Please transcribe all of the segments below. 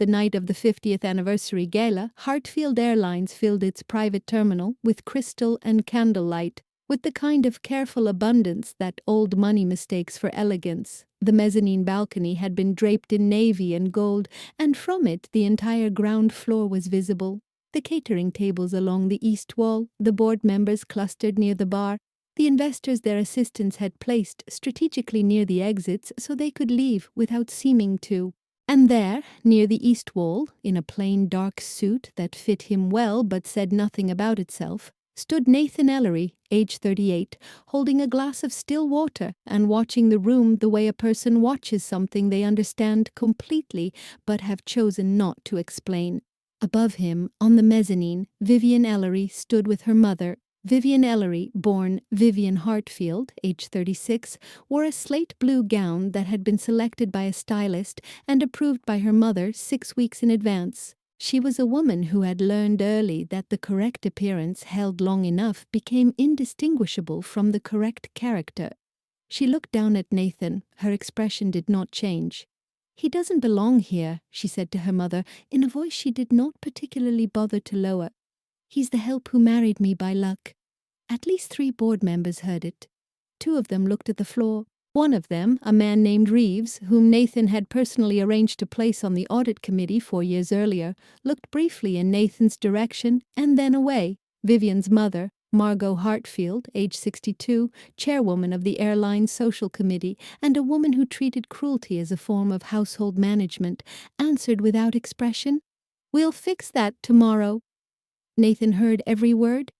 The night of the 50th anniversary gala, Hartfield Airlines filled its private terminal with crystal and candlelight, with the kind of careful abundance that old money mistakes for elegance. The mezzanine balcony had been draped in navy and gold, and from it the entire ground floor was visible. The catering tables along the east wall, the board members clustered near the bar, the investors their assistants had placed strategically near the exits so they could leave without seeming to. And there, near the east wall, in a plain dark suit that fit him well but said nothing about itself, stood Nathan Ellery, age 38, holding a glass of still water and watching the room the way a person watches something they understand completely but have chosen not to explain. Above him, on the mezzanine, Vivian Ellery stood with her mother. Vivian Ellery, born Vivian Hartfield, age 36, wore a slate blue gown that had been selected by a stylist and approved by her mother 6 weeks in advance. She was a woman who had learned early that the correct appearance held long enough became indistinguishable from the correct character. She looked down at Nathan. Her expression did not change. "He doesn't belong here," she said to her mother, in a voice she did not particularly bother to lower. "He's the help who married me by luck." At least 3 board members heard it. 2 of them looked at the floor. One of them, a man named Reeves, whom Nathan had personally arranged to place on the audit committee 4 years earlier, looked briefly in Nathan's direction and then away. Vivian's mother, Margot Hartfield, age 62, chairwoman of the Airline Social Committee, and a woman who treated cruelty as a form of household management, answered without expression, "We'll fix that tomorrow." Nathan heard every word.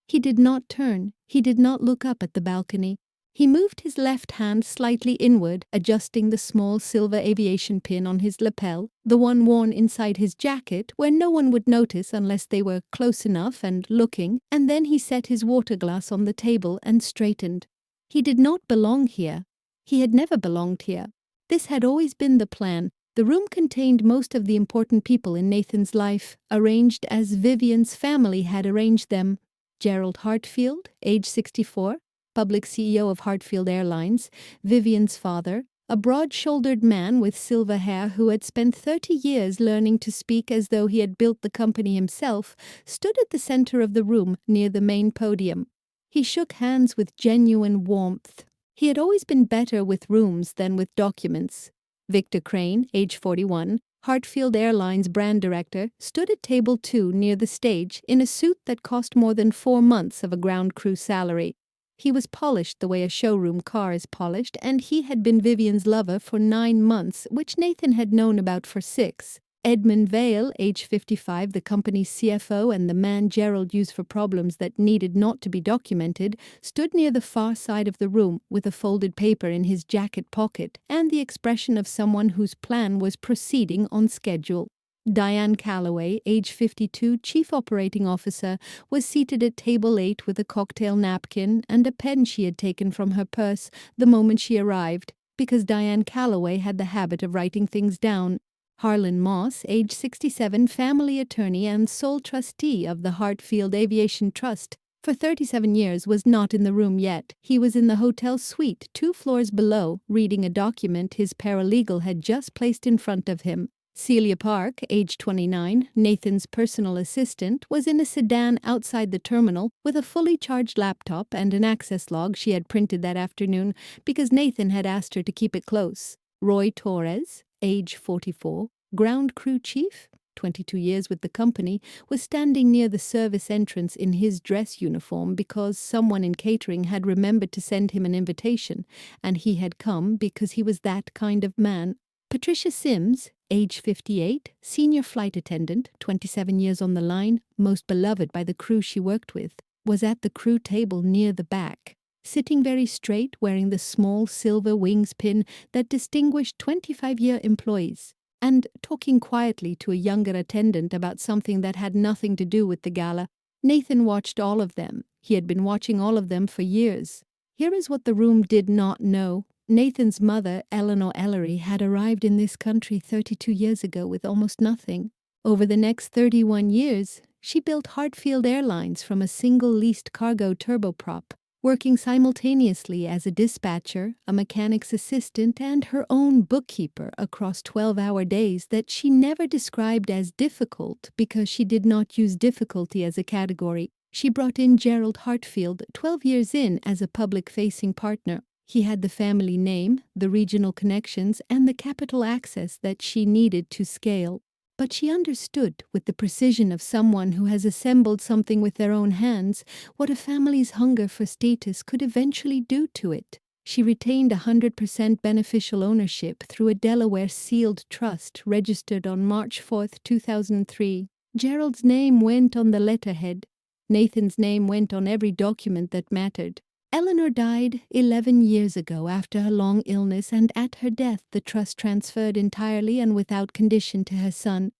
He did not turn. He did not look up at the balcony. He moved his left hand slightly inward, adjusting the small silver aviation pin on his lapel, the one worn inside his jacket, where no one would notice unless they were close enough and looking, and then he set his water glass on the table and straightened. He did not belong here. He had never belonged here. This had always been the plan. The room contained most of the important people in Nathan's life, arranged as Vivian's family had arranged them. Gerald Hartfield, age 64, public CEO of Hartfield Airlines, Vivian's father, a broad-shouldered man with silver hair who had spent 30 years learning to speak as though he had built the company himself, stood at the center of the room near the main podium. He shook hands with genuine warmth. He had always been better with rooms than with documents. Victor Crane, age 41, Hartfield Airlines brand director, stood at table 2 near the stage in a suit that cost more than 4 months of a ground crew salary. He was polished the way a showroom car is polished, and he had been Vivian's lover for 9 months, which Nathan had known about for 6. Edmund Vale, age 55, the company's CFO and the man Gerald used for problems that needed not to be documented, stood near the far side of the room with a folded paper in his jacket pocket and the expression of someone whose plan was proceeding on schedule. Diane Calloway, age 52, Chief Operating Officer, was seated at table 8 with a cocktail napkin and a pen she had taken from her purse the moment she arrived, because Diane Calloway had the habit of writing things down. Harlan Moss, age 67, family attorney and sole trustee of the Hartfield Aviation Trust, for 37 years, was not in the room yet. He was in the hotel suite 2 floors below, reading a document his paralegal had just placed in front of him. Celia Park, age 29, Nathan's personal assistant, was in a sedan outside the terminal with a fully charged laptop and an access log she had printed that afternoon because Nathan had asked her to keep it close. Roy Torres, age 44, ground crew chief, 22 years with the company, was standing near the service entrance in his dress uniform because someone in catering had remembered to send him an invitation, and he had come because he was that kind of man. Patricia Sims, age 58, senior flight attendant, 27 years on the line, most beloved by the crew she worked with, was at the crew table near the back, sitting very straight, wearing the small silver wings pin that distinguished 25-year employees, and talking quietly to a younger attendant about something that had nothing to do with the gala. Nathan watched all of them. He had been watching all of them for years. Here is what the room did not know. Nathan's mother, Eleanor Ellery, had arrived in this country 32 years ago with almost nothing. Over the next 31 years, she built Hartfield Airlines from a single leased cargo turboprop, working simultaneously as a dispatcher, a mechanic's assistant, and her own bookkeeper across 12-hour days that she never described as difficult because she did not use difficulty as a category. She brought in Gerald Hartfield 12 years in as a public-facing partner. He had the family name, the regional connections, and the capital access that she needed to scale. But she understood, with the precision of someone who has assembled something with their own hands, what a family's hunger for status could eventually do to it. She retained 100% beneficial ownership through a Delaware sealed trust registered on March 4, 2003. Gerald's name went on the letterhead. Nathan's name went on every document that mattered. Eleanor died 11 years ago after her long illness, and at her death the trust transferred entirely and without condition to her son.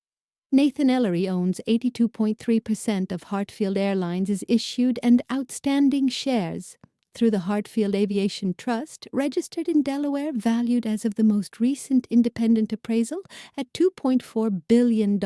Nathan Ellery owns 82.3% of Hartfield Airlines' issued and outstanding shares through the Hartfield Aviation Trust, registered in Delaware, valued as of the most recent independent appraisal at $2.4 billion.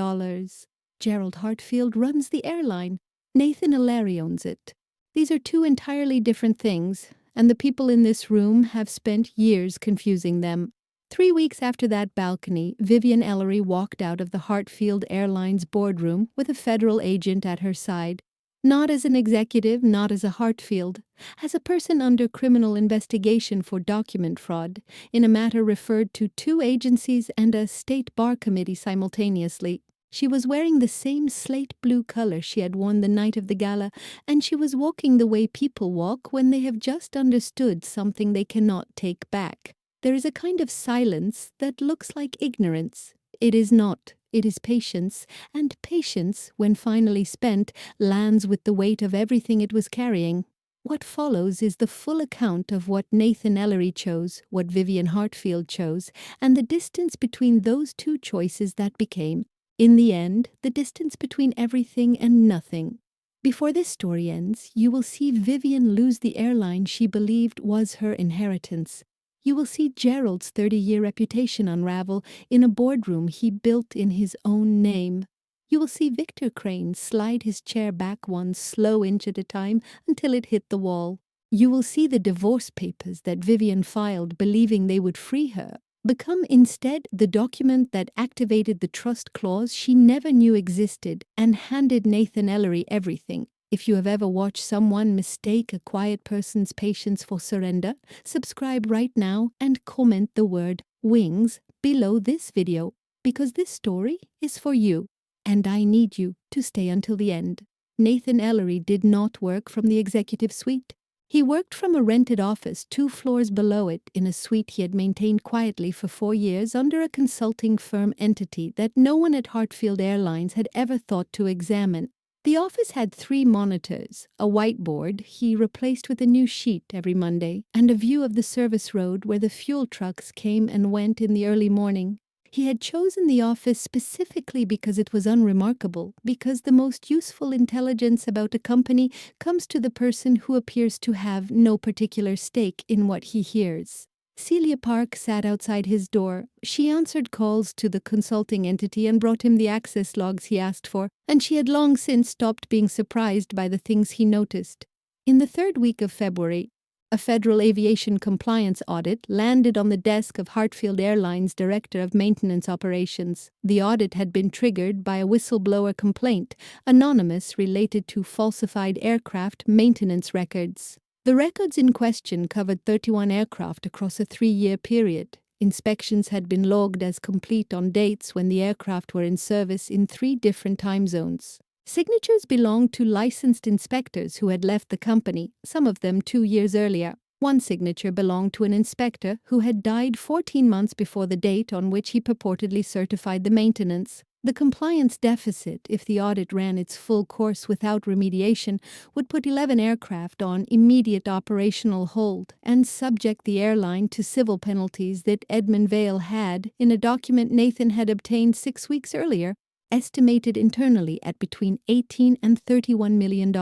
Gerald Hartfield runs the airline. Nathan Ellery owns it. These are two entirely different things, and the people in this room have spent years confusing them. 3 weeks after that balcony, Vivian Ellery walked out of the Hartfield Airlines boardroom with a federal agent at her side. Not as an executive, not as a Hartfield, as a person under criminal investigation for document fraud, in a matter referred to 2 agencies and a state bar committee simultaneously. She was wearing the same slate blue color she had worn the night of the gala, and she was walking the way people walk when they have just understood something they cannot take back. There is a kind of silence that looks like ignorance. It is not. It is patience, and patience, when finally spent, lands with the weight of everything it was carrying. What follows is the full account of what Nathan Ellery chose, what Vivian Hartfield chose, and the distance between those two choices that became, in the end, the distance between everything and nothing. Before this story ends, you will see Vivian lose the airline she believed was her inheritance. You will see Gerald's 30-year reputation unravel in a boardroom he built in his own name. You will see Victor Crane slide his chair back 1 slow inch at a time until it hit the wall. You will see the divorce papers that Vivian filed believing they would free her become instead the document that activated the trust clause she never knew existed and handed Nathan Ellery everything. If you have ever watched someone mistake a quiet person's patience for surrender, subscribe right now and comment the word wings below this video, because this story is for you, and I need you to stay until the end. Nathan Ellery did not work from the executive suite. He worked from a rented office 2 floors below it in a suite he had maintained quietly for 4 years under a consulting firm entity that no one at Hartfield Airlines had ever thought to examine. The office had 3 monitors, a whiteboard he replaced with a new sheet every Monday, and a view of the service road where the fuel trucks came and went in the early morning. He had chosen the office specifically because it was unremarkable, because the most useful intelligence about a company comes to the person who appears to have no particular stake in what he hears. Celia Park sat outside his door. She answered calls to the consulting entity and brought him the access logs he asked for, and she had long since stopped being surprised by the things he noticed. In the 3rd week of February, a federal aviation compliance audit landed on the desk of Hartfield Airlines' Director of Maintenance Operations. The audit had been triggered by a whistleblower complaint, anonymous, related to falsified aircraft maintenance records. The records in question covered 31 aircraft across a 3-year period. Inspections had been logged as complete on dates when the aircraft were in service in 3 different time zones. Signatures belonged to licensed inspectors who had left the company, some of them 2 years earlier. One signature belonged to an inspector who had died 14 months before the date on which he purportedly certified the maintenance. The compliance deficit, if the audit ran its full course without remediation, would put 11 aircraft on immediate operational hold and subject the airline to civil penalties that Edmund Vail had, in a document Nathan had obtained 6 weeks earlier, estimated internally at between $18 and $31 million.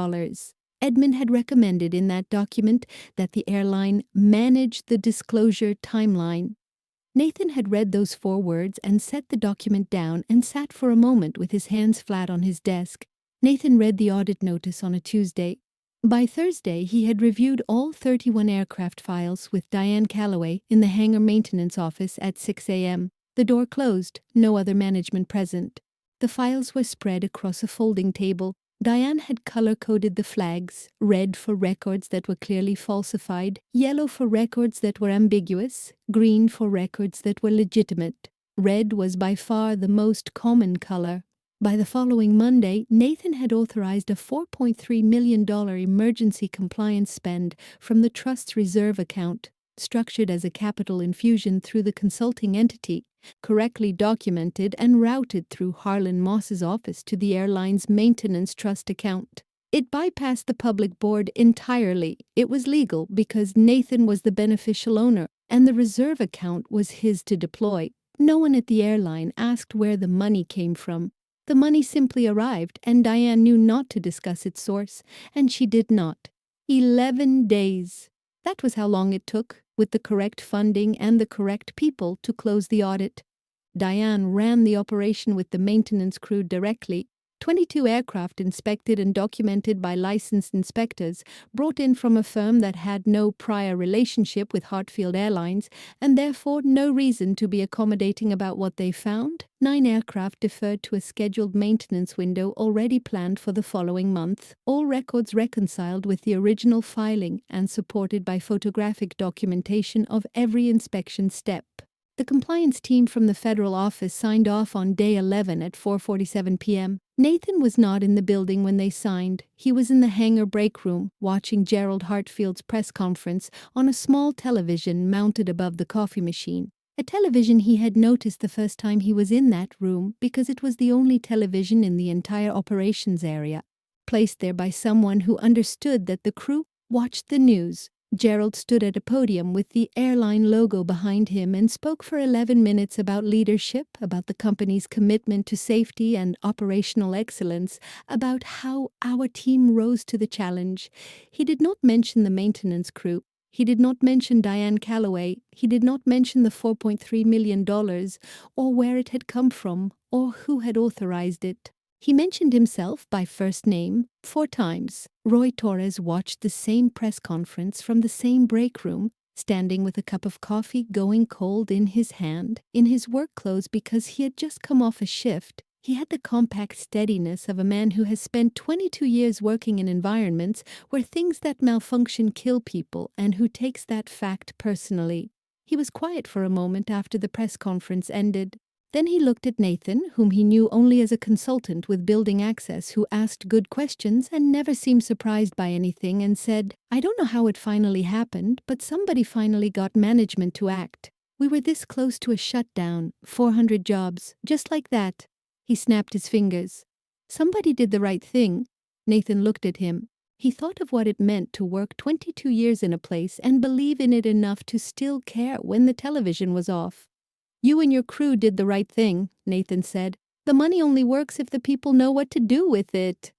Edmund had recommended in that document that the airline manage the disclosure timeline. Nathan had read those 4 words and set the document down and sat for a moment with his hands flat on his desk. Nathan read the audit notice on a Tuesday. By Thursday, he had reviewed all 31 aircraft files with Diane Calloway in the hangar maintenance office at 6 a.m. The door closed, no other management present. The files were spread across a folding table. Diane had color-coded the flags, red for records that were clearly falsified, yellow for records that were ambiguous, green for records that were legitimate. Red was by far the most common color. By the following Monday, Nathan had authorized a $4.3 million emergency compliance spend from the Trust's reserve account, structured as a capital infusion through the consulting entity, correctly documented and routed through Harlan Moss's office to the airline's maintenance trust account. It bypassed the public board entirely. It was legal because Nathan was the beneficial owner, and the reserve account was his to deploy. No one at the airline asked where the money came from. The money simply arrived, and Diane knew not to discuss its source, and she did not. 11 days. That was how long it took, with the correct funding and the correct people, to close the audit. Diane ran the operation with the maintenance crew directly. 22 aircraft inspected and documented by licensed inspectors, brought in from a firm that had no prior relationship with Hartfield Airlines, and therefore no reason to be accommodating about what they found. 9 aircraft deferred to a scheduled maintenance window already planned for the following month, all records reconciled with the original filing and supported by photographic documentation of every inspection step. The compliance team from the federal office signed off on day 11 at 4:47 p.m. Nathan was not in the building when they signed. He was in the hangar break room, watching Gerald Hartfield's press conference on a small television mounted above the coffee machine. A television he had noticed the first time he was in that room because it was the only television in the entire operations area, placed there by someone who understood that the crew watched the news. Gerald stood at a podium with the airline logo behind him and spoke for 11 minutes about leadership, about the company's commitment to safety and operational excellence, about how our team rose to the challenge. He did not mention the maintenance crew. He did not mention Diane Calloway. He did not mention the $4.3 million, or where it had come from, or who had authorized it. He mentioned himself by first name 4 times. Roy Torres watched the same press conference from the same break room, standing with a cup of coffee going cold in his hand, in his work clothes because he had just come off a shift. He had the compact steadiness of a man who has spent 22 years working in environments where things that malfunction kill people and who takes that fact personally. He was quiet for a moment after the press conference ended. Then he looked at Nathan, whom he knew only as a consultant with building access who asked good questions and never seemed surprised by anything, and said, "I don't know how it finally happened, but somebody finally got management to act. We were this close to a shutdown, 400 jobs, just like that." He snapped his fingers. Somebody did the right thing. Nathan looked at him. He thought of what it meant to work 22 years in a place and believe in it enough to still care when the television was off. "You and your crew did the right thing," Nathan said. "The money only works if the people know what to do with it."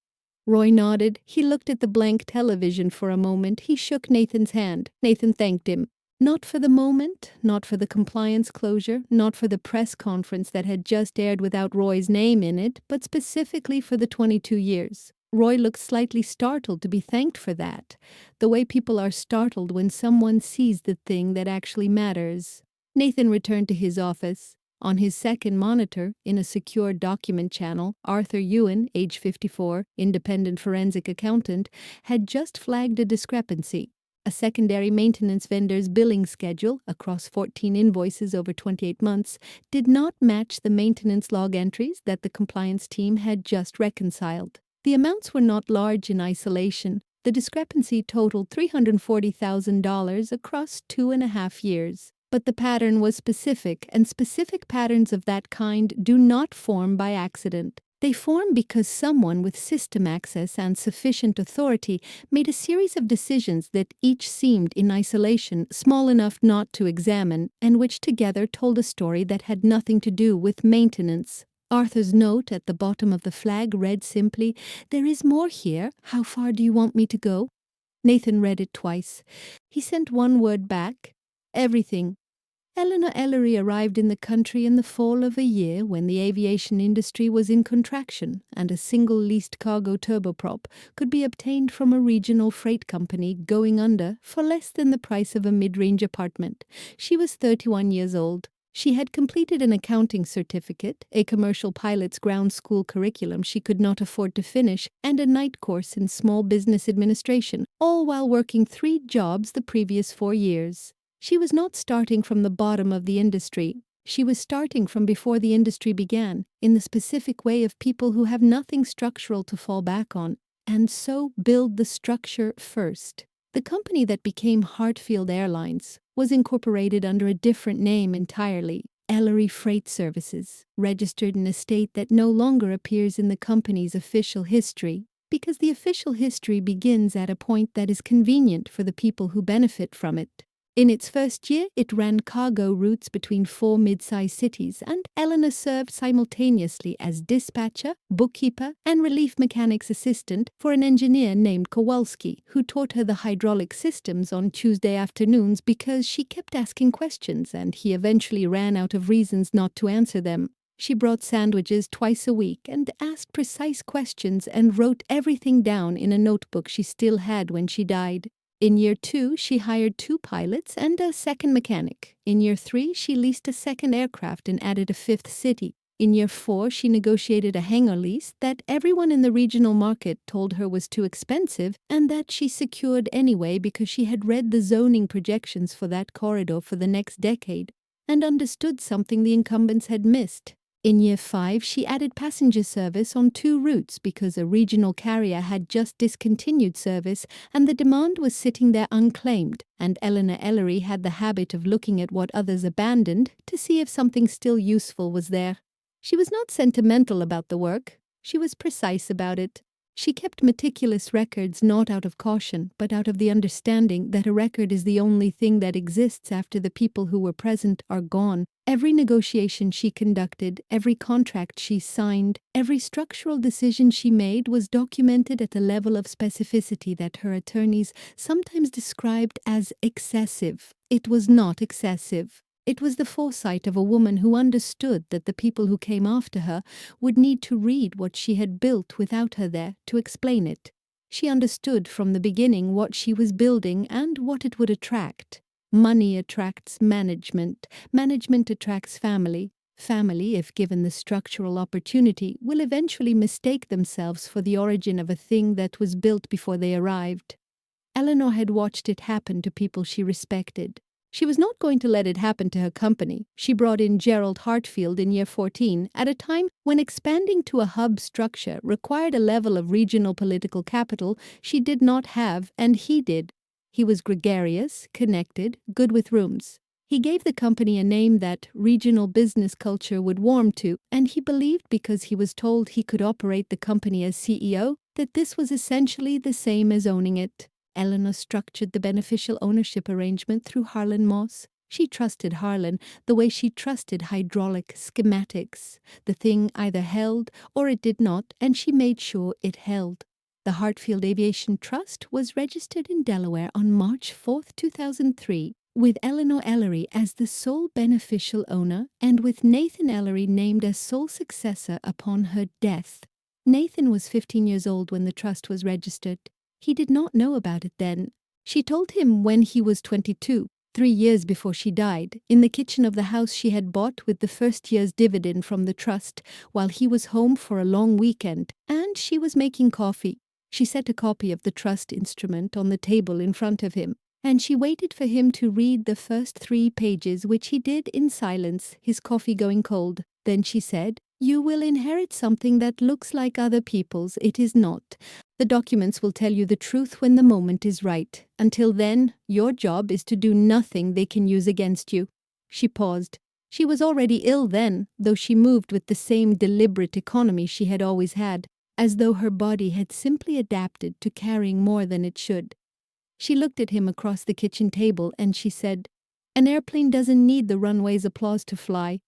Roy nodded. He looked at the blank television for a moment. He shook Nathan's hand. Nathan thanked him. Not for the moment, not for the compliance closure, not for the press conference that had just aired without Roy's name in it, but specifically for the 22 years. Roy looked slightly startled to be thanked for that, the way people are startled when someone sees the thing that actually matters. Nathan returned to his office. On his second monitor, in a secure document channel, Arthur Ewan, age 54, independent forensic accountant, had just flagged a discrepancy. A secondary maintenance vendor's billing schedule, across 14 invoices over 28 months, did not match the maintenance log entries that the compliance team had just reconciled. The amounts were not large in isolation. The discrepancy totaled $340,000 across 2.5 years. But the pattern was specific, and specific patterns of that kind do not form by accident. They form because someone with system access and sufficient authority made a series of decisions that each seemed in isolation small enough not to examine, and which together told a story that had nothing to do with maintenance. Arthur's note at the bottom of the flag read simply, "There is more here. How far do you want me to go?" Nathan read it twice. He sent one word back, "Everything." Eleanor Ellery arrived in the country in the fall of a year when the aviation industry was in contraction and a single leased cargo turboprop could be obtained from a regional freight company going under for less than the price of a mid-range apartment. She was 31 years old. She had completed an accounting certificate, a commercial pilot's ground school curriculum she could not afford to finish, and a night course in small business administration, all while working 3 jobs the previous 4 years. She was not starting from the bottom of the industry. She was starting from before the industry began, in the specific way of people who have nothing structural to fall back on, and so build the structure first. The company that became Hartfield Airlines was incorporated under a different name entirely, Ellery Freight Services, registered in a state that no longer appears in the company's official history, because the official history begins at a point that is convenient for the people who benefit from it. In its first year, it ran cargo routes between 4 mid-sized cities, and Eleanor served simultaneously as dispatcher, bookkeeper, and relief mechanics assistant for an engineer named Kowalski, who taught her the hydraulic systems on Tuesday afternoons because she kept asking questions, and he eventually ran out of reasons not to answer them. She brought sandwiches twice a week and asked precise questions and wrote everything down in a notebook she still had when she died. In year 2, she hired 2 pilots and a second mechanic. In year 3, she leased a second aircraft and added a 5th city. In year 4, she negotiated a hangar lease that everyone in the regional market told her was too expensive and that she secured anyway because she had read the zoning projections for that corridor for the next decade and understood something the incumbents had missed. In year 5, she added passenger service on 2 routes because a regional carrier had just discontinued service and the demand was sitting there unclaimed, and Eleanor Ellery had the habit of looking at what others abandoned to see if something still useful was there. She was not sentimental about the work. She was precise about it. She kept meticulous records not out of caution, but out of the understanding that a record is the only thing that exists after the people who were present are gone. Every negotiation she conducted, every contract she signed, every structural decision she made was documented at a level of specificity that her attorneys sometimes described as excessive. It was not excessive. It was the foresight of a woman who understood that the people who came after her would need to read what she had built without her there to explain it. She understood from the beginning what she was building and what it would attract. Money attracts management. Management attracts family. Family, if given the structural opportunity, will eventually mistake themselves for the origin of a thing that was built before they arrived. Eleanor had watched it happen to people she respected. She was not going to let it happen to her company. She brought in Gerald Hartfield in year 14 at a time when expanding to a hub structure required a level of regional political capital she did not have, and he did. He was gregarious, connected, good with rooms. He gave the company a name that regional business culture would warm to, and he believed because he was told he could operate the company as CEO that this was essentially the same as owning it. Eleanor structured the beneficial ownership arrangement through Harlan Moss. She trusted Harlan the way she trusted hydraulic schematics. The thing either held or it did not, and she made sure it held. The Hartfield Aviation Trust was registered in Delaware on March 4, 2003, with Eleanor Ellery as the sole beneficial owner and with Nathan Ellery named as sole successor upon her death. Nathan was 15 years old when the trust was registered. He did not know about it then. She told him when he was 22, 3 years before she died, in the kitchen of the house she had bought with the first year's dividend from the trust, while he was home for a long weekend, and she was making coffee. She set a copy of the trust instrument on the table in front of him, and she waited for him to read the first 3 pages, which he did in silence, his coffee going cold. Then she said, "You will inherit something that looks like other people's. It is not. The documents will tell you the truth when the moment is right. Until then, your job is to do nothing they can use against you." She paused. She was already ill then, though she moved with the same deliberate economy she had always had, as though her body had simply adapted to carrying more than it should. She looked at him across the kitchen table and she said, "An airplane doesn't need the runway's applause to fly."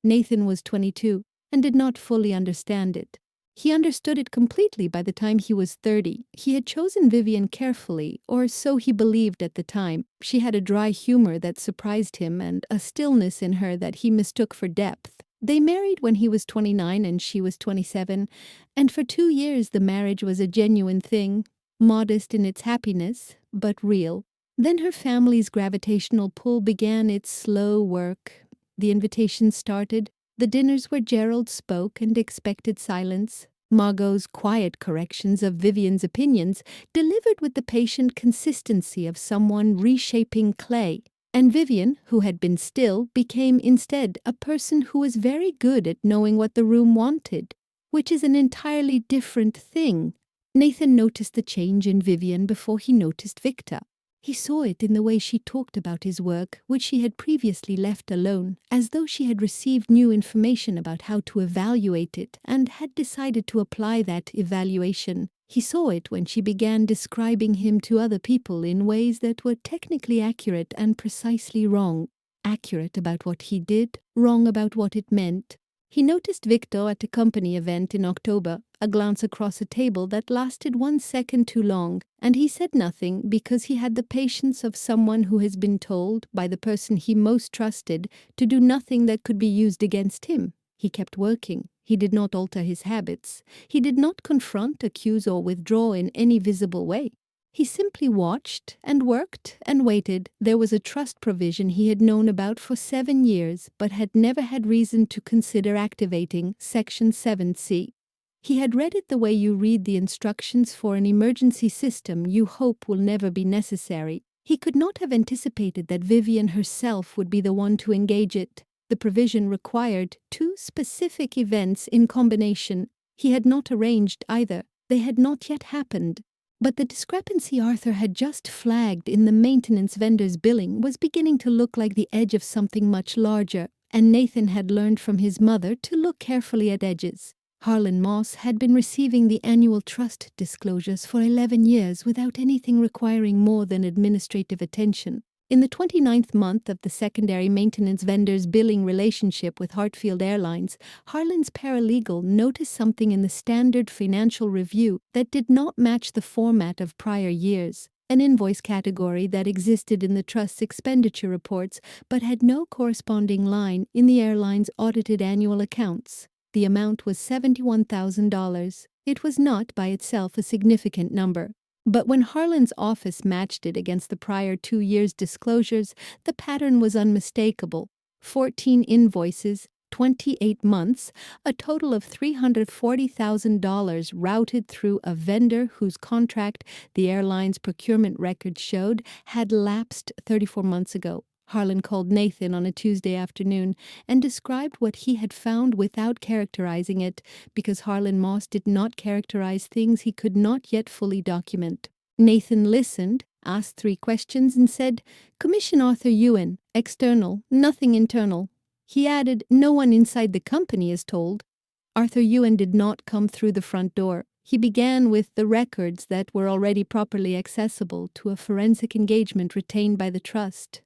Nathan was 22 and did not fully understand it. He understood it completely by the time he was 30. He had chosen Vivian carefully, or so he believed at the time. She had a dry humor that surprised him and a stillness in her that he mistook for depth. They married when he was 29 and she was 27, and for 2 years the marriage was a genuine thing, modest in its happiness, but real. Then her family's gravitational pull began its slow work. The invitations started. The dinners where Gerald spoke and expected silence. Margot's quiet corrections of Vivian's opinions, delivered with the patient consistency of someone reshaping clay. And Vivian, who had been still, became instead a person who was very good at knowing what the room wanted, which is an entirely different thing. Nathan noticed the change in Vivian before he noticed Victor. He saw it in the way she talked about his work, which she had previously left alone, as though she had received new information about how to evaluate it and had decided to apply that evaluation. He saw it when she began describing him to other people in ways that were technically accurate and precisely wrong. Accurate about what he did, wrong about what it meant. He noticed Victor at a company event in October, a glance across a table that lasted 1 second too long, and he said nothing because he had the patience of someone who has been told, by the person he most trusted, to do nothing that could be used against him. He kept working. He did not alter his habits. He did not confront, accuse, or withdraw in any visible way. He simply watched and worked and waited. There was a trust provision he had known about for 7 years, but had never had reason to consider activating, Section 7C. He had read it the way you read the instructions for an emergency system you hope will never be necessary. He could not have anticipated that Vivian herself would be the one to engage it. The provision required 2 specific events in combination. He had not arranged either. They had not yet happened. But the discrepancy Arthur had just flagged in the maintenance vendor's billing was beginning to look like the edge of something much larger, and Nathan had learned from his mother to look carefully at edges. Harlan Moss had been receiving the annual trust disclosures for 11 years without anything requiring more than administrative attention. In the 29th month of the secondary maintenance vendor's billing relationship with Hartfield Airlines, Harlan's paralegal noticed something in the standard financial review that did not match the format of prior years, an invoice category that existed in the trust's expenditure reports but had no corresponding line in the airline's audited annual accounts. The amount was $71,000. It was not by itself a significant number. But when Harlan's office matched it against the prior 2 years' disclosures, the pattern was unmistakable. 14 invoices, 28 months, a total of $340,000 routed through a vendor whose contract, the airline's procurement records showed, had lapsed 34 months ago. Harlan called Nathan on a Tuesday afternoon and described what he had found without characterizing it, because Harlan Moss did not characterize things he could not yet fully document. Nathan listened, asked 3 questions, and said, "Commission Arthur Ewan, external, nothing internal." He added, "No one inside the company is told." Arthur Ewan did not come through the front door. He began with the records that were already properly accessible to a forensic engagement retained by the trust's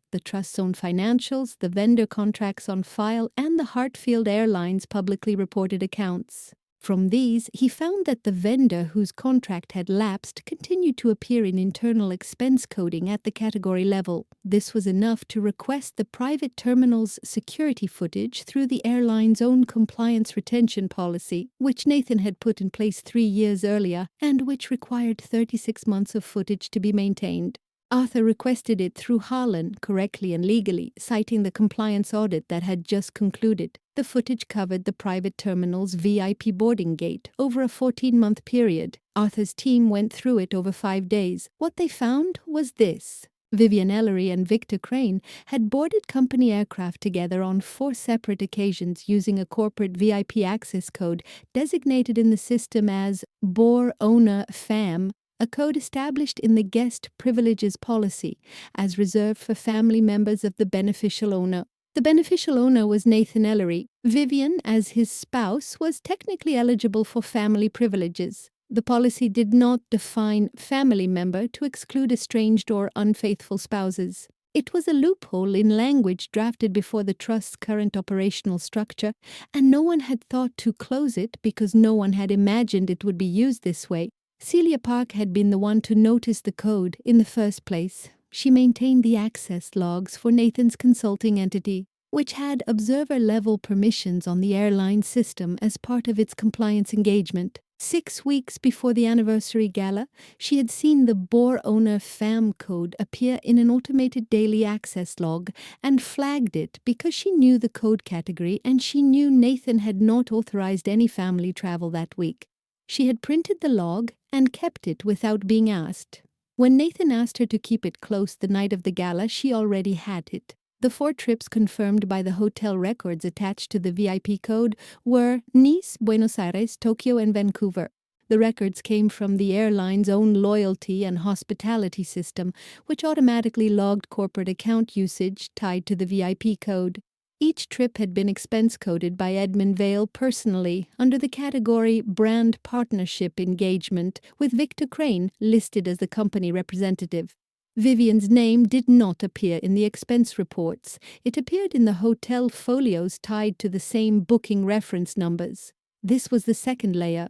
own financials, the vendor contracts on file, and the Hartfield Airlines publicly reported accounts. From these, he found that the vendor whose contract had lapsed continued to appear in internal expense coding at the category level. This was enough to request the private terminal's security footage through the airline's own compliance retention policy, which Nathan had put in place 3 years earlier, and which required 36 months of footage to be maintained. Arthur requested it through Harlan, correctly and legally, citing the compliance audit that had just concluded. The footage covered the private terminal's VIP boarding gate over a 14-month period. Arthur's team went through it over 5 days. What they found was this. Vivian Ellery and Victor Crane had boarded company aircraft together on 4 separate occasions using a corporate VIP access code designated in the system as Bore Owner FAM, a code established in the guest privileges policy as reserved for family members of the beneficial owner. The beneficial owner was Nathan Ellery. Vivian, as his spouse, was technically eligible for family privileges. The policy did not define family member to exclude estranged or unfaithful spouses. It was a loophole in language drafted before the trust's current operational structure, and no one had thought to close it because no one had imagined it would be used this way. Celia Park had been the one to notice the code in the first place. She maintained the access logs for Nathan's consulting entity, which had observer-level permissions on the airline system as part of its compliance engagement. 6 weeks before the anniversary gala, she had seen the Boer owner FAM code appear in an automated daily access log and flagged it because she knew the code category and she knew Nathan had not authorized any family travel that week. She had printed the log and kept it without being asked. When Nathan asked her to keep it close the night of the gala, she already had it. The 4 trips confirmed by the hotel records attached to the VIP code were Nice, Buenos Aires, Tokyo, and Vancouver. The records came from the airline's own loyalty and hospitality system, which automatically logged corporate account usage tied to the VIP code. Each trip had been expense coded by Edmund Vale personally under the category Brand Partnership Engagement, with Victor Crane listed as the company representative. Vivian's name did not appear in the expense reports. It appeared in the hotel folios tied to the same booking reference numbers. This was the second layer.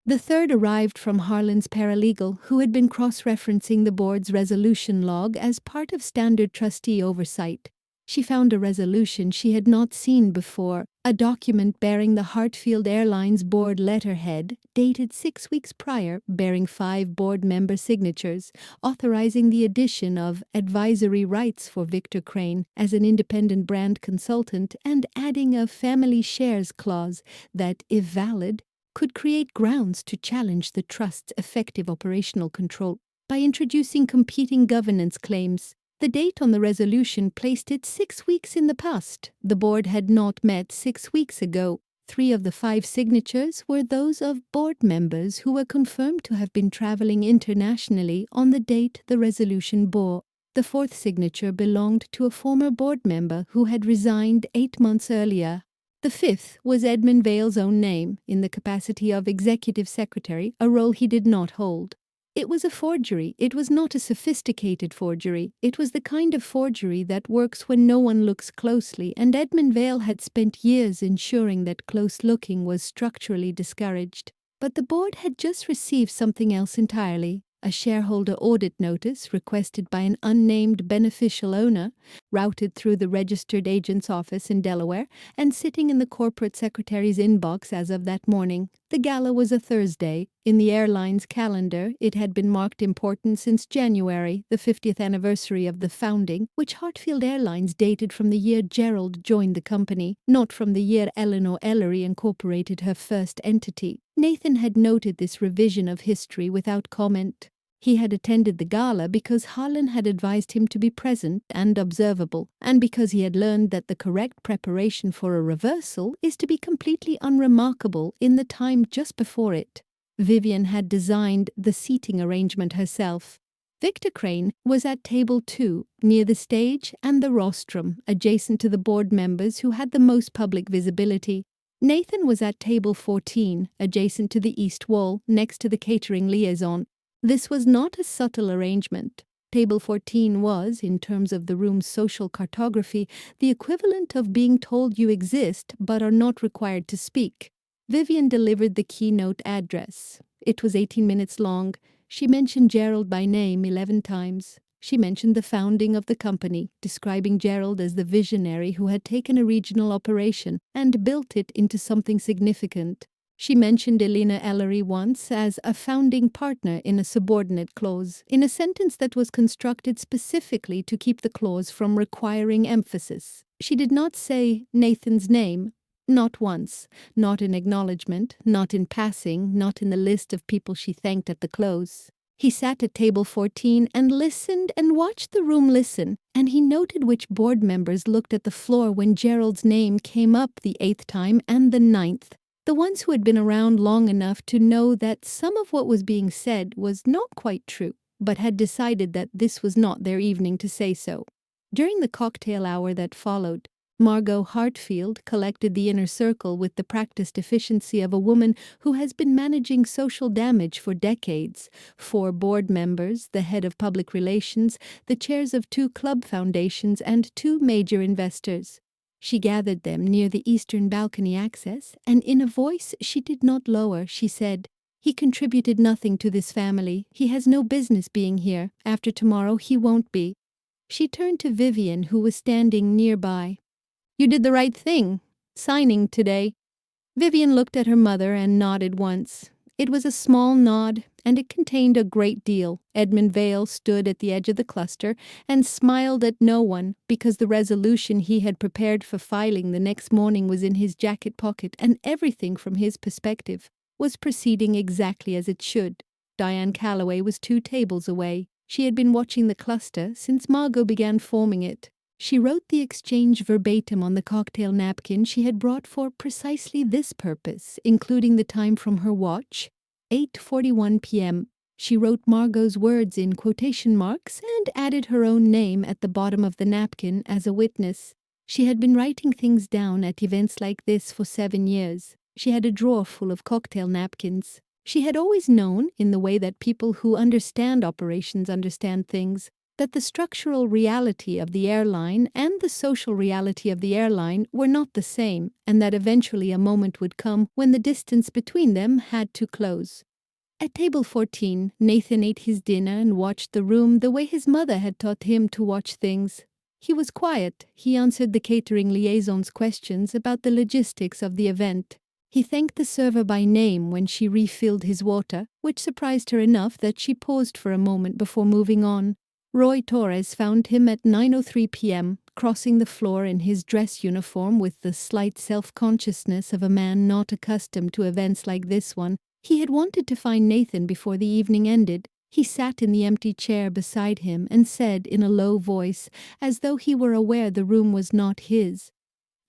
The third arrived from Harlan's paralegal, who had been cross-referencing the board's resolution log as part of standard trustee oversight. She found a resolution she had not seen before, a document bearing the Hartfield Airlines board letterhead, dated 6 weeks prior, bearing 5 board member signatures, authorizing the addition of advisory rights for Victor Crane as an independent brand consultant and adding a family shares clause that, if valid, could create grounds to challenge the trust's effective operational control by introducing competing governance claims. The date on the resolution placed it 6 weeks in the past. The board had not met 6 weeks ago. 3 of the 5 signatures were those of board members who were confirmed to have been traveling internationally on the date the resolution bore. The 4th signature belonged to a former board member who had resigned 8 months earlier. The 5th was Edmund Vale's own name, in the capacity of executive secretary, a role he did not hold. It was a forgery. It was not a sophisticated forgery. It was the kind of forgery that works when no one looks closely, and Edmund Vale had spent years ensuring that close looking was structurally discouraged. But the board had just received something else entirely. A shareholder audit notice requested by an unnamed beneficial owner, routed through the registered agent's office in Delaware and sitting in the corporate secretary's inbox as of that morning. The gala was a Thursday. In the airline's calendar, it had been marked important since January, the 50th anniversary of the founding, which Hartfield Airlines dated from the year Gerald joined the company, not from the year Eleanor Ellery incorporated her first entity. Nathan had noted this revision of history without comment. He had attended the gala because Harlan had advised him to be present and observable, and because he had learned that the correct preparation for a reversal is to be completely unremarkable in the time just before it. Vivian had designed the seating arrangement herself. Victor Crane was at table 2, near the stage and the rostrum, adjacent to the board members who had the most public visibility. Nathan was at table 14, adjacent to the east wall, next to the catering liaison. This was not a subtle arrangement. Table 14 was, in terms of the room's social cartography, the equivalent of being told you exist but are not required to speak. Vivian delivered the keynote address. It was 18 minutes long. She mentioned Gerald by name 11 times. She mentioned the founding of the company, describing Gerald as the visionary who had taken a regional operation and built it into something significant. She mentioned Elena Ellery once as a founding partner in a subordinate clause, in a sentence that was constructed specifically to keep the clause from requiring emphasis. She did not say Nathan's name, not once, not in acknowledgement, not in passing, not in the list of people she thanked at the close. He sat at table 14 and listened and watched the room listen, and he noted which board members looked at the floor when Gerald's name came up the 8th time and the 9th. The ones who had been around long enough to know that some of what was being said was not quite true, but had decided that this was not their evening to say so. During the cocktail hour that followed, Margot Hartfield collected the inner circle with the practiced efficiency of a woman who has been managing social damage for decades. 4 board members, the head of public relations, the chairs of 2 club foundations, and 2 major investors. She gathered them near the eastern balcony access, and in a voice she did not lower, she said, "He contributed nothing to this family. He has no business being here. After tomorrow he won't be." She turned to Vivian, who was standing nearby. "You did the right thing, signing today." Vivian looked at her mother and nodded once. It was a small nod, and it contained a great deal. Edmund Vale stood at the edge of the cluster and smiled at no one, because the resolution he had prepared for filing the next morning was in his jacket pocket, and everything from his perspective was proceeding exactly as it should. Diane Calloway was 2 tables away. She had been watching the cluster since Margot began forming it. She wrote the exchange verbatim on the cocktail napkin she had brought for precisely this purpose, including the time from her watch, 8:41 p.m. She wrote Margot's words in quotation marks and added her own name at the bottom of the napkin as a witness. She had been writing things down at events like this for 7 years. She had a drawer full of cocktail napkins. She had always known, in the way that people who understand operations understand things, that the structural reality of the airline and the social reality of the airline were not the same, and that eventually a moment would come when the distance between them had to close. At table 14, Nathan ate his dinner and watched the room the way his mother had taught him to watch things. He was quiet. He answered the catering liaison's questions about the logistics of the event. He thanked the server by name when she refilled his water, which surprised her enough that she paused for a moment before moving on. Roy Torres found him at 9:03 p.m., crossing the floor in his dress uniform with the slight self-consciousness of a man not accustomed to events like this one. He had wanted to find Nathan before the evening ended. He sat in the empty chair beside him and said in a low voice, as though he were aware the room was not his,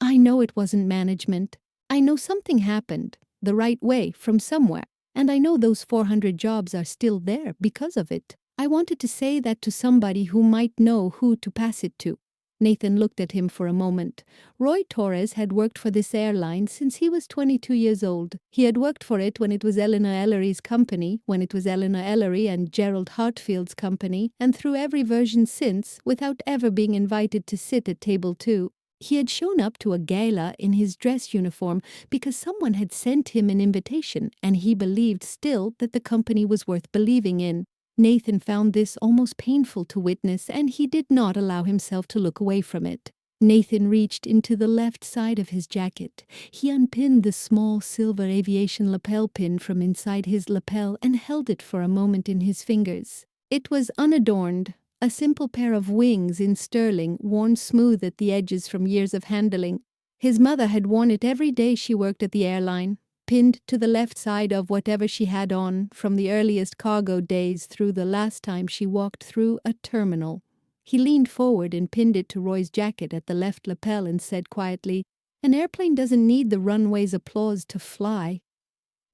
"I know it wasn't management. I know something happened, the right way, from somewhere, and I know those 400 jobs are still there because of it. I wanted to say that to somebody who might know who to pass it to." Nathan looked at him for a moment. Roy Torres had worked for this airline since he was 22 years old. He had worked for it when it was Eleanor Ellery's company, when it was Eleanor Ellery and Gerald Hartfield's company, and through every version since, without ever being invited to sit at table 2. He had shown up to a gala in his dress uniform because someone had sent him an invitation, and he believed still that the company was worth believing in. Nathan found this almost painful to witness, and he did not allow himself to look away from it. Nathan reached into the left side of his jacket. He unpinned the small silver aviation lapel pin from inside his lapel and held it for a moment in his fingers. It was unadorned, a simple pair of wings in sterling, worn smooth at the edges from years of handling. His mother had worn it every day she worked at the airline, pinned to the left side of whatever she had on, from the earliest cargo days through the last time she walked through a terminal. He leaned forward and pinned it to Roy's jacket at the left lapel and said quietly, "An airplane doesn't need the runway's applause to fly."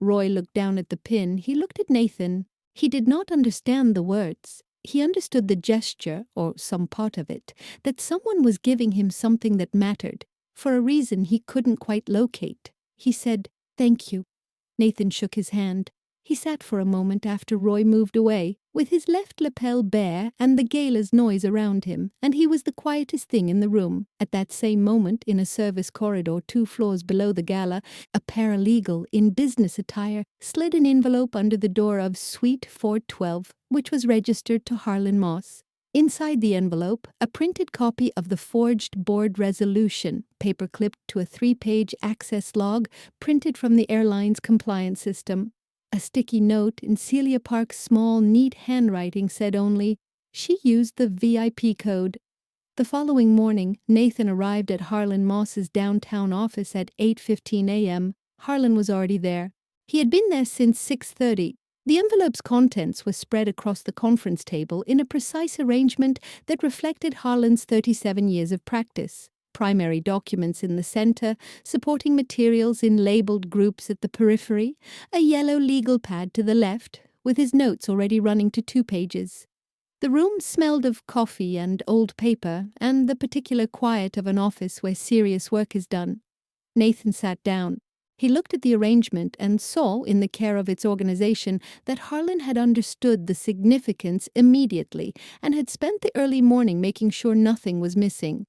Roy looked down at the pin. He looked at Nathan. He did not understand the words. He understood the gesture, or some part of it, that someone was giving him something that mattered, for a reason he couldn't quite locate. He said, "Thank you." Nathan shook his hand. He sat for a moment after Roy moved away, with his left lapel bare and the gala's noise around him, and he was the quietest thing in the room. At that same moment, in a service corridor 2 floors below the gala, a paralegal in business attire slid an envelope under the door of Suite 412, which was registered to Harlan Moss. Inside the envelope, a printed copy of the forged board resolution, paper-clipped to a 3-page access log printed from the airline's compliance system. A sticky note in Celia Park's small, neat handwriting said only, "She used the VIP code." The following morning, Nathan arrived at Harlan Moss's downtown office at 8:15 a.m. Harlan was already there. He had been there since 6:30. The envelope's contents were spread across the conference table in a precise arrangement that reflected Harlan's 37 years of practice. Primary documents in the center, supporting materials in labeled groups at the periphery, a yellow legal pad to the left, with his notes already running to 2 pages. The room smelled of coffee and old paper and the particular quiet of an office where serious work is done. Nathan sat down. He looked at the arrangement and saw, in the care of its organization, that Harlan had understood the significance immediately and had spent the early morning making sure nothing was missing.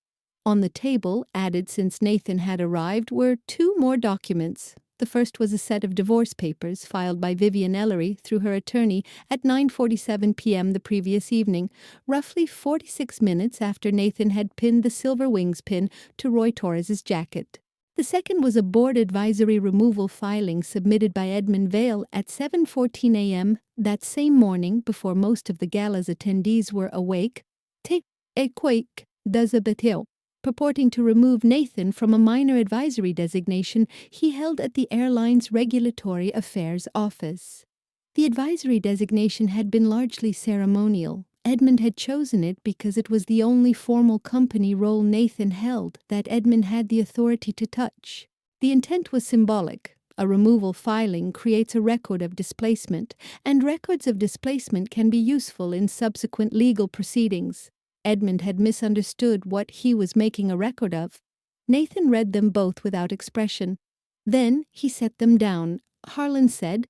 On the table, added since Nathan had arrived, were 2 more documents. The first was a set of divorce papers filed by Vivian Ellery through her attorney at 9:47 p.m. the previous evening, roughly 46 minutes after Nathan had pinned the silver wings pin to Roy Torres's jacket. The second was a board advisory removal filing submitted by Edmund Vale at 7:14 a.m. that same morning before most of the gala's attendees were awake. Take a quake does a betil, purporting to remove Nathan from a minor advisory designation he held at the airline's Regulatory Affairs Office. The advisory designation had been largely ceremonial. Edmund had chosen it because it was the only formal company role Nathan held that Edmund had the authority to touch. The intent was symbolic. A removal filing creates a record of displacement, and records of displacement can be useful in subsequent legal proceedings. Edmund had misunderstood what he was making a record of. Nathan read them both without expression. Then he set them down. Harlan said,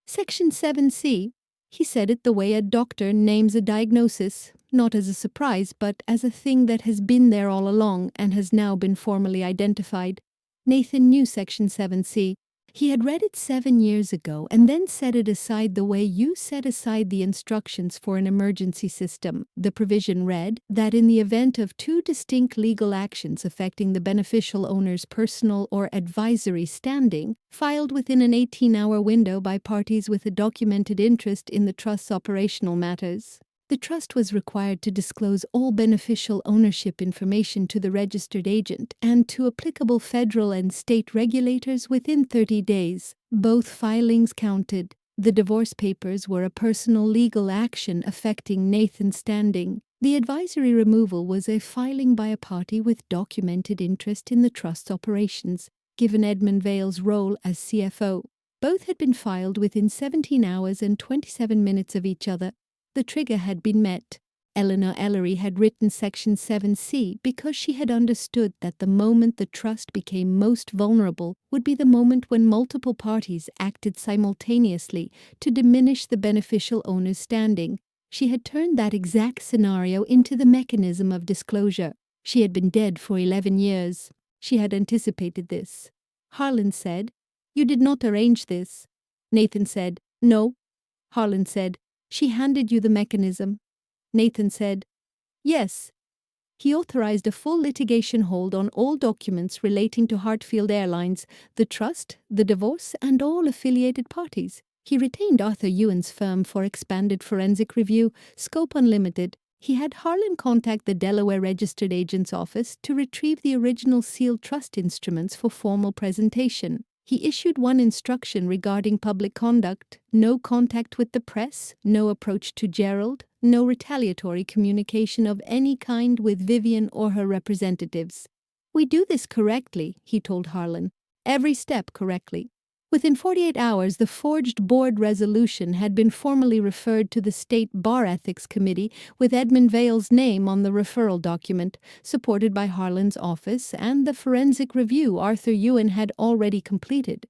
"Section 7C. He said it the way a doctor names a diagnosis, not as a surprise, but as a thing that has been there all along and has now been formally identified. Nathan knew Section 7C. He had read it 7 years ago and then set it aside the way you set aside the instructions for an emergency system. The provision read that in the event of 2 distinct legal actions affecting the beneficial owner's personal or advisory standing, filed within an 18-hour window by parties with a documented interest in the trust's operational matters, the trust was required to disclose all beneficial ownership information to the registered agent and to applicable federal and state regulators within 30 days. Both filings counted. The divorce papers were a personal legal action affecting Nathan's standing. The advisory removal was a filing by a party with documented interest in the trust's operations, given Edmund Vale's role as CFO. Both had been filed within 17 hours and 27 minutes of each other. The trigger had been met. Eleanor Ellery had written Section 7C because she had understood that the moment the trust became most vulnerable would be the moment when multiple parties acted simultaneously to diminish the beneficial owner's standing. She had turned that exact scenario into the mechanism of disclosure. She had been dead for 11 years. She had anticipated this. Harlan said, "You did not arrange this." Nathan said, "No." Harlan said, "She handed you the mechanism." Nathan said, "Yes." He authorized a full litigation hold on all documents relating to Hartfield Airlines, the trust, the divorce, and all affiliated parties. He retained Arthur Ewan's firm for expanded forensic review, scope unlimited. He had Harlan contact the Delaware Registered Agent's office to retrieve the original sealed trust instruments for formal presentation. He issued one instruction regarding public conduct: no contact with the press, no approach to Gerald, no retaliatory communication of any kind with Vivian or her representatives. "We do this correctly," he told Harlan. "Every step correctly." Within 48 hours, the forged board resolution had been formally referred to the State Bar Ethics Committee with Edmund Vale's name on the referral document, supported by Harlan's office and the forensic review Arthur Ewan had already completed.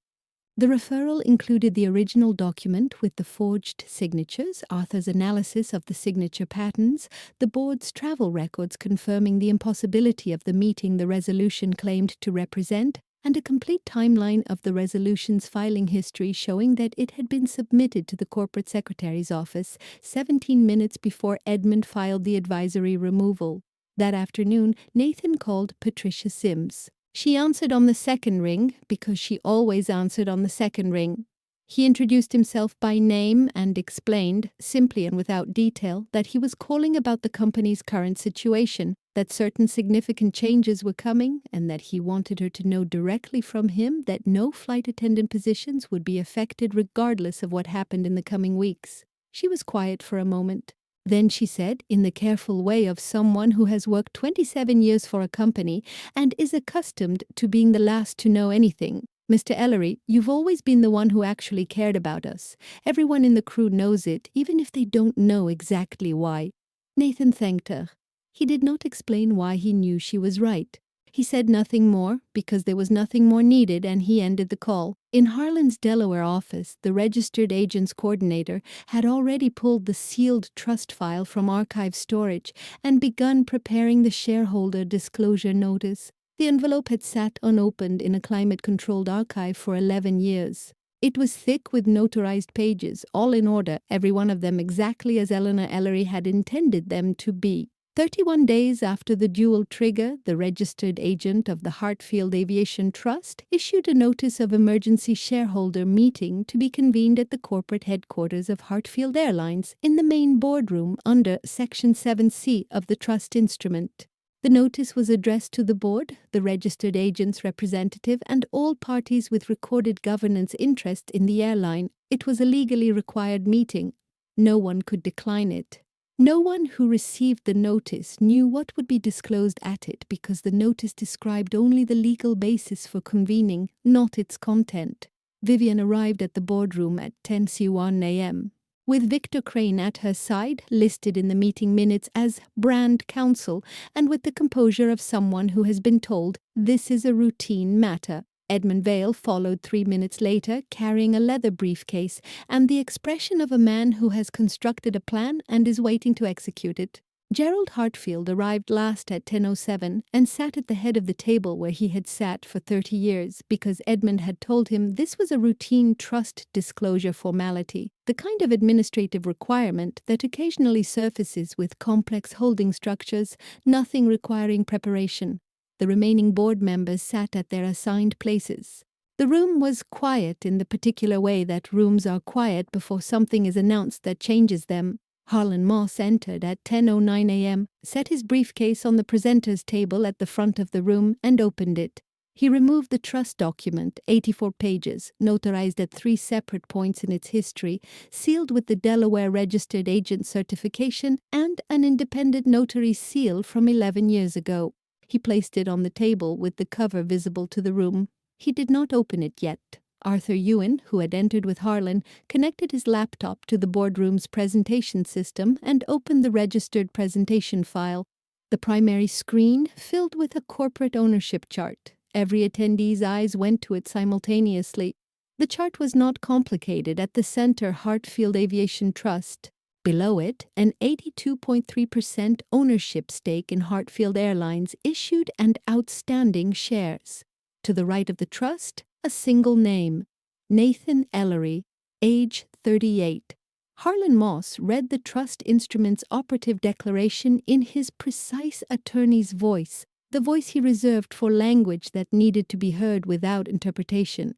The referral included the original document with the forged signatures, Arthur's analysis of the signature patterns, the board's travel records confirming the impossibility of the meeting the resolution claimed to represent, and a complete timeline of the resolution's filing history showing that it had been submitted to the corporate secretary's office 17 minutes before Edmund filed the advisory removal. That afternoon, Nathan called Patricia Sims. She answered on the second ring because she always answered on the second ring. He introduced himself by name and explained, simply and without detail, that he was calling about the company's current situation, that certain significant changes were coming, and that he wanted her to know directly from him that no flight attendant positions would be affected regardless of what happened in the coming weeks. She was quiet for a moment. Then she said, in the careful way of someone who has worked 27 years for a company and is accustomed to being the last to know anything, "Mr. Ellery, you've always been the one who actually cared about us. Everyone in the crew knows it, even if they don't know exactly why." Nathan thanked her. He did not explain why he knew she was right. He said nothing more because there was nothing more needed, and he ended the call. In Harlan's Delaware office, the registered agent's coordinator had already pulled the sealed trust file from archive storage and begun preparing the shareholder disclosure notice. The envelope had sat unopened in a climate-controlled archive for 11 years. It was thick with notarized pages, all in order, every one of them exactly as Eleanor Ellery had intended them to be. 31 days after the dual trigger, the registered agent of the Hartfield Aviation Trust issued a notice of emergency shareholder meeting to be convened at the corporate headquarters of Hartfield Airlines in the main boardroom under Section 7C of the trust instrument. The notice was addressed to the board, the registered agent's representative, and all parties with recorded governance interest in the airline. It was a legally required meeting. No one could decline it. No one who received the notice knew what would be disclosed at it because the notice described only the legal basis for convening, not its content. Vivian arrived at the boardroom at 10:01 a.m. with Victor Crane at her side, listed in the meeting minutes as brand counsel, and with the composure of someone who has been told this is a routine matter. Edmund Vale followed 3 minutes later, carrying a leather briefcase and the expression of a man who has constructed a plan and is waiting to execute it. Gerald Hartfield arrived last at 10:07 and sat at the head of the table where he had sat for 30 years because Edmund had told him this was a routine trust disclosure formality, the kind of administrative requirement that occasionally surfaces with complex holding structures, nothing requiring preparation. The remaining board members sat at their assigned places. The room was quiet in the particular way that rooms are quiet before something is announced that changes them. Harlan Moss entered at 10:09 a.m., set his briefcase on the presenter's table at the front of the room, and opened it. He removed the trust document, 84 pages, notarized at 3 separate points in its history, sealed with the Delaware Registered Agent certification and an independent notary seal from 11 years ago. He placed it on the table with the cover visible to the room. He did not open it yet. Arthur Ewan, who had entered with Harlan, connected his laptop to the boardroom's presentation system and opened the registered presentation file. The primary screen filled with a corporate ownership chart. Every attendee's eyes went to it simultaneously. The chart was not complicated. At the center, Hartfield Aviation Trust. Below it, an 82.3% ownership stake in Hartfield Airlines issued and outstanding shares. To the right of the trust, a single name, Nathan Ellery, age 38. Harlan Moss read the trust instrument's operative declaration in his precise attorney's voice, the voice he reserved for language that needed to be heard without interpretation.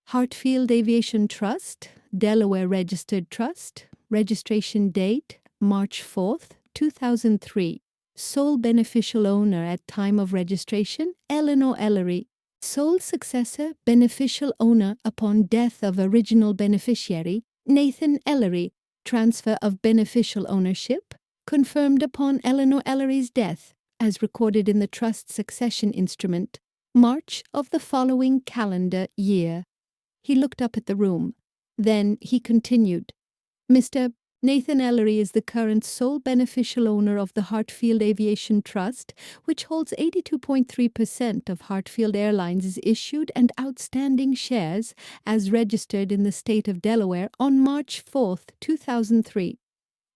Hartfield Aviation Trust, Delaware Registered Trust, registration date, March 4th, 2003. Sole beneficial owner at time of registration, Eleanor Ellery. Sole successor, beneficial owner upon death of original beneficiary, Nathan Ellery. Transfer of beneficial ownership, confirmed upon Eleanor Ellery's death, as recorded in the trust succession instrument, March of the following calendar year. He looked up at the room. Then he continued, Mr. Nathan Ellery is the current sole beneficial owner of the Hartfield Aviation Trust, which holds 82.3% of Hartfield Airlines' issued and outstanding shares as registered in the state of Delaware on March 4th, 2003.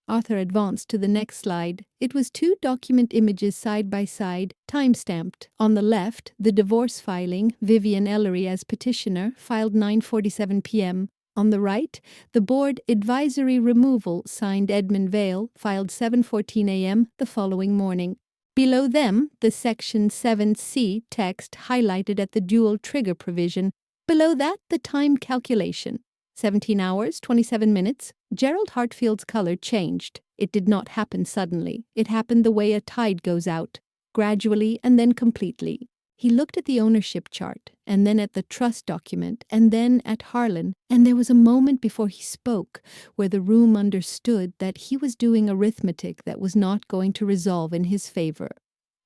Arthur advanced to the next slide. It was 2 document images side by side, time-stamped. On the left, the divorce filing, Vivian Ellery as petitioner, filed 9:47 p.m. On the right, the board advisory removal, signed Edmund Vale, filed 7:14 a.m. the following morning. Below them, the Section 7C text highlighted at the dual trigger provision. Below that, the time calculation. 17 hours, 27 minutes. Gerald Hartfield's color changed. It did not happen suddenly. It happened the way a tide goes out, gradually and then completely. He looked at the ownership chart, and then at the trust document, and then at Harlan, and there was a moment before he spoke where the room understood that he was doing arithmetic that was not going to resolve in his favor.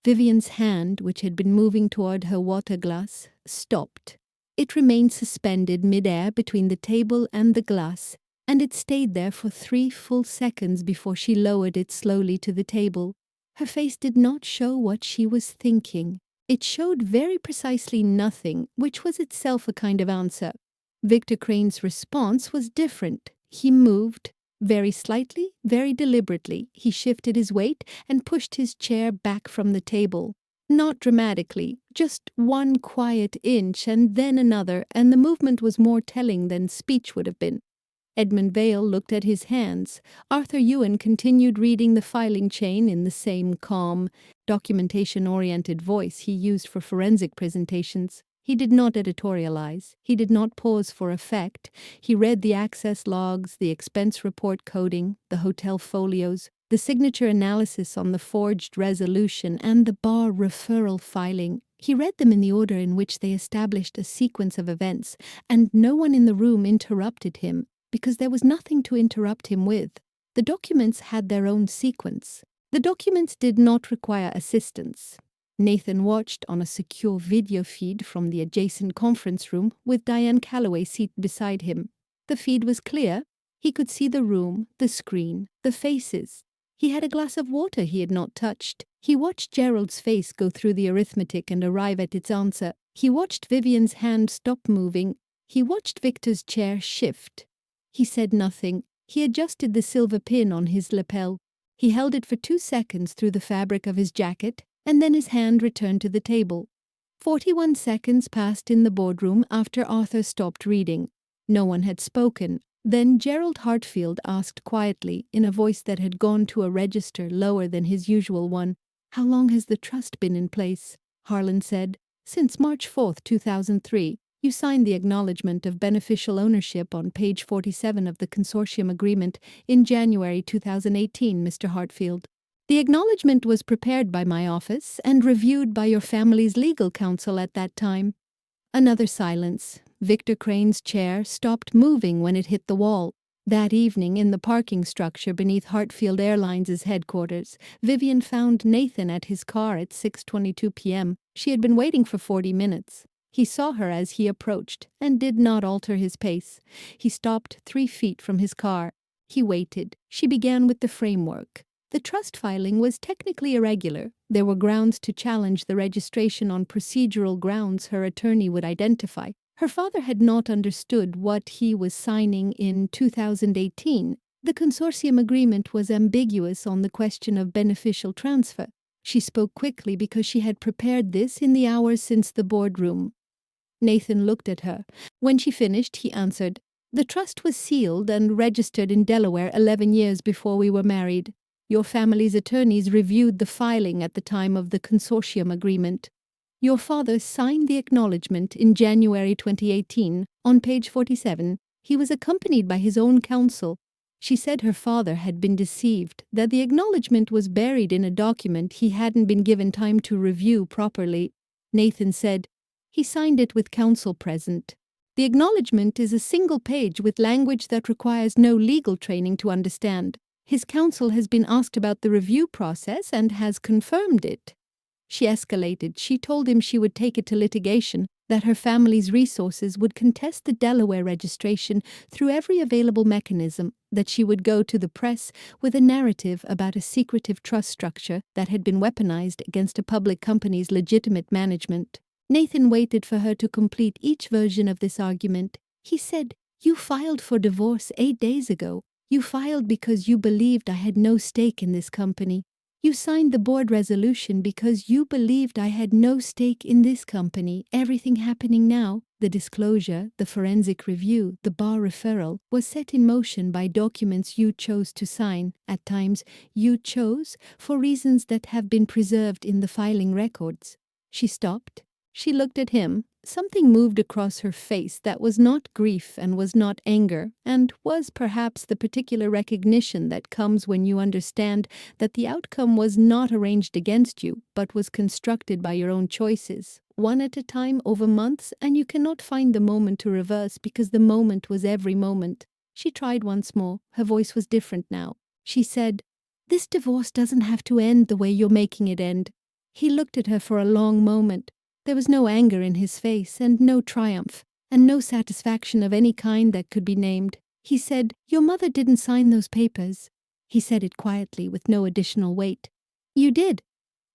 Vivian's hand, which had been moving toward her water glass, stopped. It remained suspended mid-air between the table and the glass. and it stayed there for 3 full seconds before she lowered it slowly to the table. Her face did not show what she was thinking. It showed very precisely nothing, which was itself a kind of answer. Victor Crane's response was different. He moved, very slightly, very deliberately. He shifted his weight and pushed his chair back from the table. Not dramatically, just one quiet inch and then another, and the movement was more telling than speech would have been. Edmund Vale looked at his hands. Arthur Ewan continued reading the filing chain in the same calm, documentation-oriented voice he used for forensic presentations. He did not editorialize. He did not pause for effect. He read the access logs, the expense report coding, the hotel folios, the signature analysis on the forged resolution, and the bar referral filing. He read them in the order in which they established a sequence of events, and no one in the room interrupted him, because there was nothing to interrupt him with. The documents had their own sequence. The documents did not require assistance. Nathan watched on a secure video feed from the adjacent conference room with Diane Calloway seated beside him. The feed was clear. He could see the room, the screen, the faces. He had a glass of water he had not touched. He watched Gerald's face go through the arithmetic and arrive at its answer. He watched Vivian's hand stop moving. He watched Victor's chair shift. He said nothing. He adjusted the silver pin on his lapel. He held it for 2 seconds through the fabric of his jacket, and then his hand returned to the table. 41 seconds passed in the boardroom after Arthur stopped reading. No one had spoken. Then Gerald Hartfield asked quietly, in a voice that had gone to a register lower than his usual one, "How long has the trust been in place?" Harlan said, "Since March 4th, 2003. You signed the acknowledgement of beneficial ownership on page 47 of the consortium agreement in January 2018, Mr. Hartfield. The acknowledgement was prepared by my office and reviewed by your family's legal counsel at that time." Another silence. Victor Crane's chair stopped moving when it hit the wall. That evening, in the parking structure beneath Hartfield Airlines' headquarters, Vivian found Nathan at his car at 6:22 p.m. She had been waiting for 40 minutes. He saw her as he approached and did not alter his pace. He stopped 3 feet from his car. He waited. She began with the framework. The trust filing was technically irregular. There were grounds to challenge the registration on procedural grounds her attorney would identify. Her father had not understood what he was signing in 2018. The consortium agreement was ambiguous on the question of beneficial transfer. She spoke quickly because she had prepared this in the hours since the boardroom. Nathan looked at her. When she finished, he answered, "The trust was sealed and registered in Delaware 11 years before we were married. Your family's attorneys reviewed the filing at the time of the consortium agreement. Your father signed the acknowledgement in January 2018. On page 47, he was accompanied by his own counsel. She said her father had been deceived, that the acknowledgement was buried in a document he hadn't been given time to review properly." Nathan said, "He signed it with counsel present. The acknowledgement is a single page with language that requires no legal training to understand. His counsel has been asked about the review process and has confirmed it." She escalated. She told him she would take it to litigation, that her family's resources would contest the Delaware registration through every available mechanism, that she would go to the press with a narrative about a secretive trust structure that had been weaponized against a public company's legitimate management. Nathan waited for her to complete each version of this argument. He said, "You filed for divorce 8 days ago. You filed because you believed I had no stake in this company. You signed the board resolution because you believed I had no stake in this company. Everything happening now, the disclosure, the forensic review, the bar referral, was set in motion by documents you chose to sign. At times, you chose for reasons that have been preserved in the filing records." She stopped. She looked at him. Something moved across her face that was not grief and was not anger, and was perhaps the particular recognition that comes when you understand that the outcome was not arranged against you, but was constructed by your own choices, one at a time over months, and you cannot find the moment to reverse because the moment was every moment. She tried once more. Her voice was different now. She said, "This divorce doesn't have to end the way you're making it end." He looked at her for a long moment. There was no anger in his face, and no triumph, and no satisfaction of any kind that could be named. He said, "Your mother didn't sign those papers." He said it quietly with no additional weight. "You did."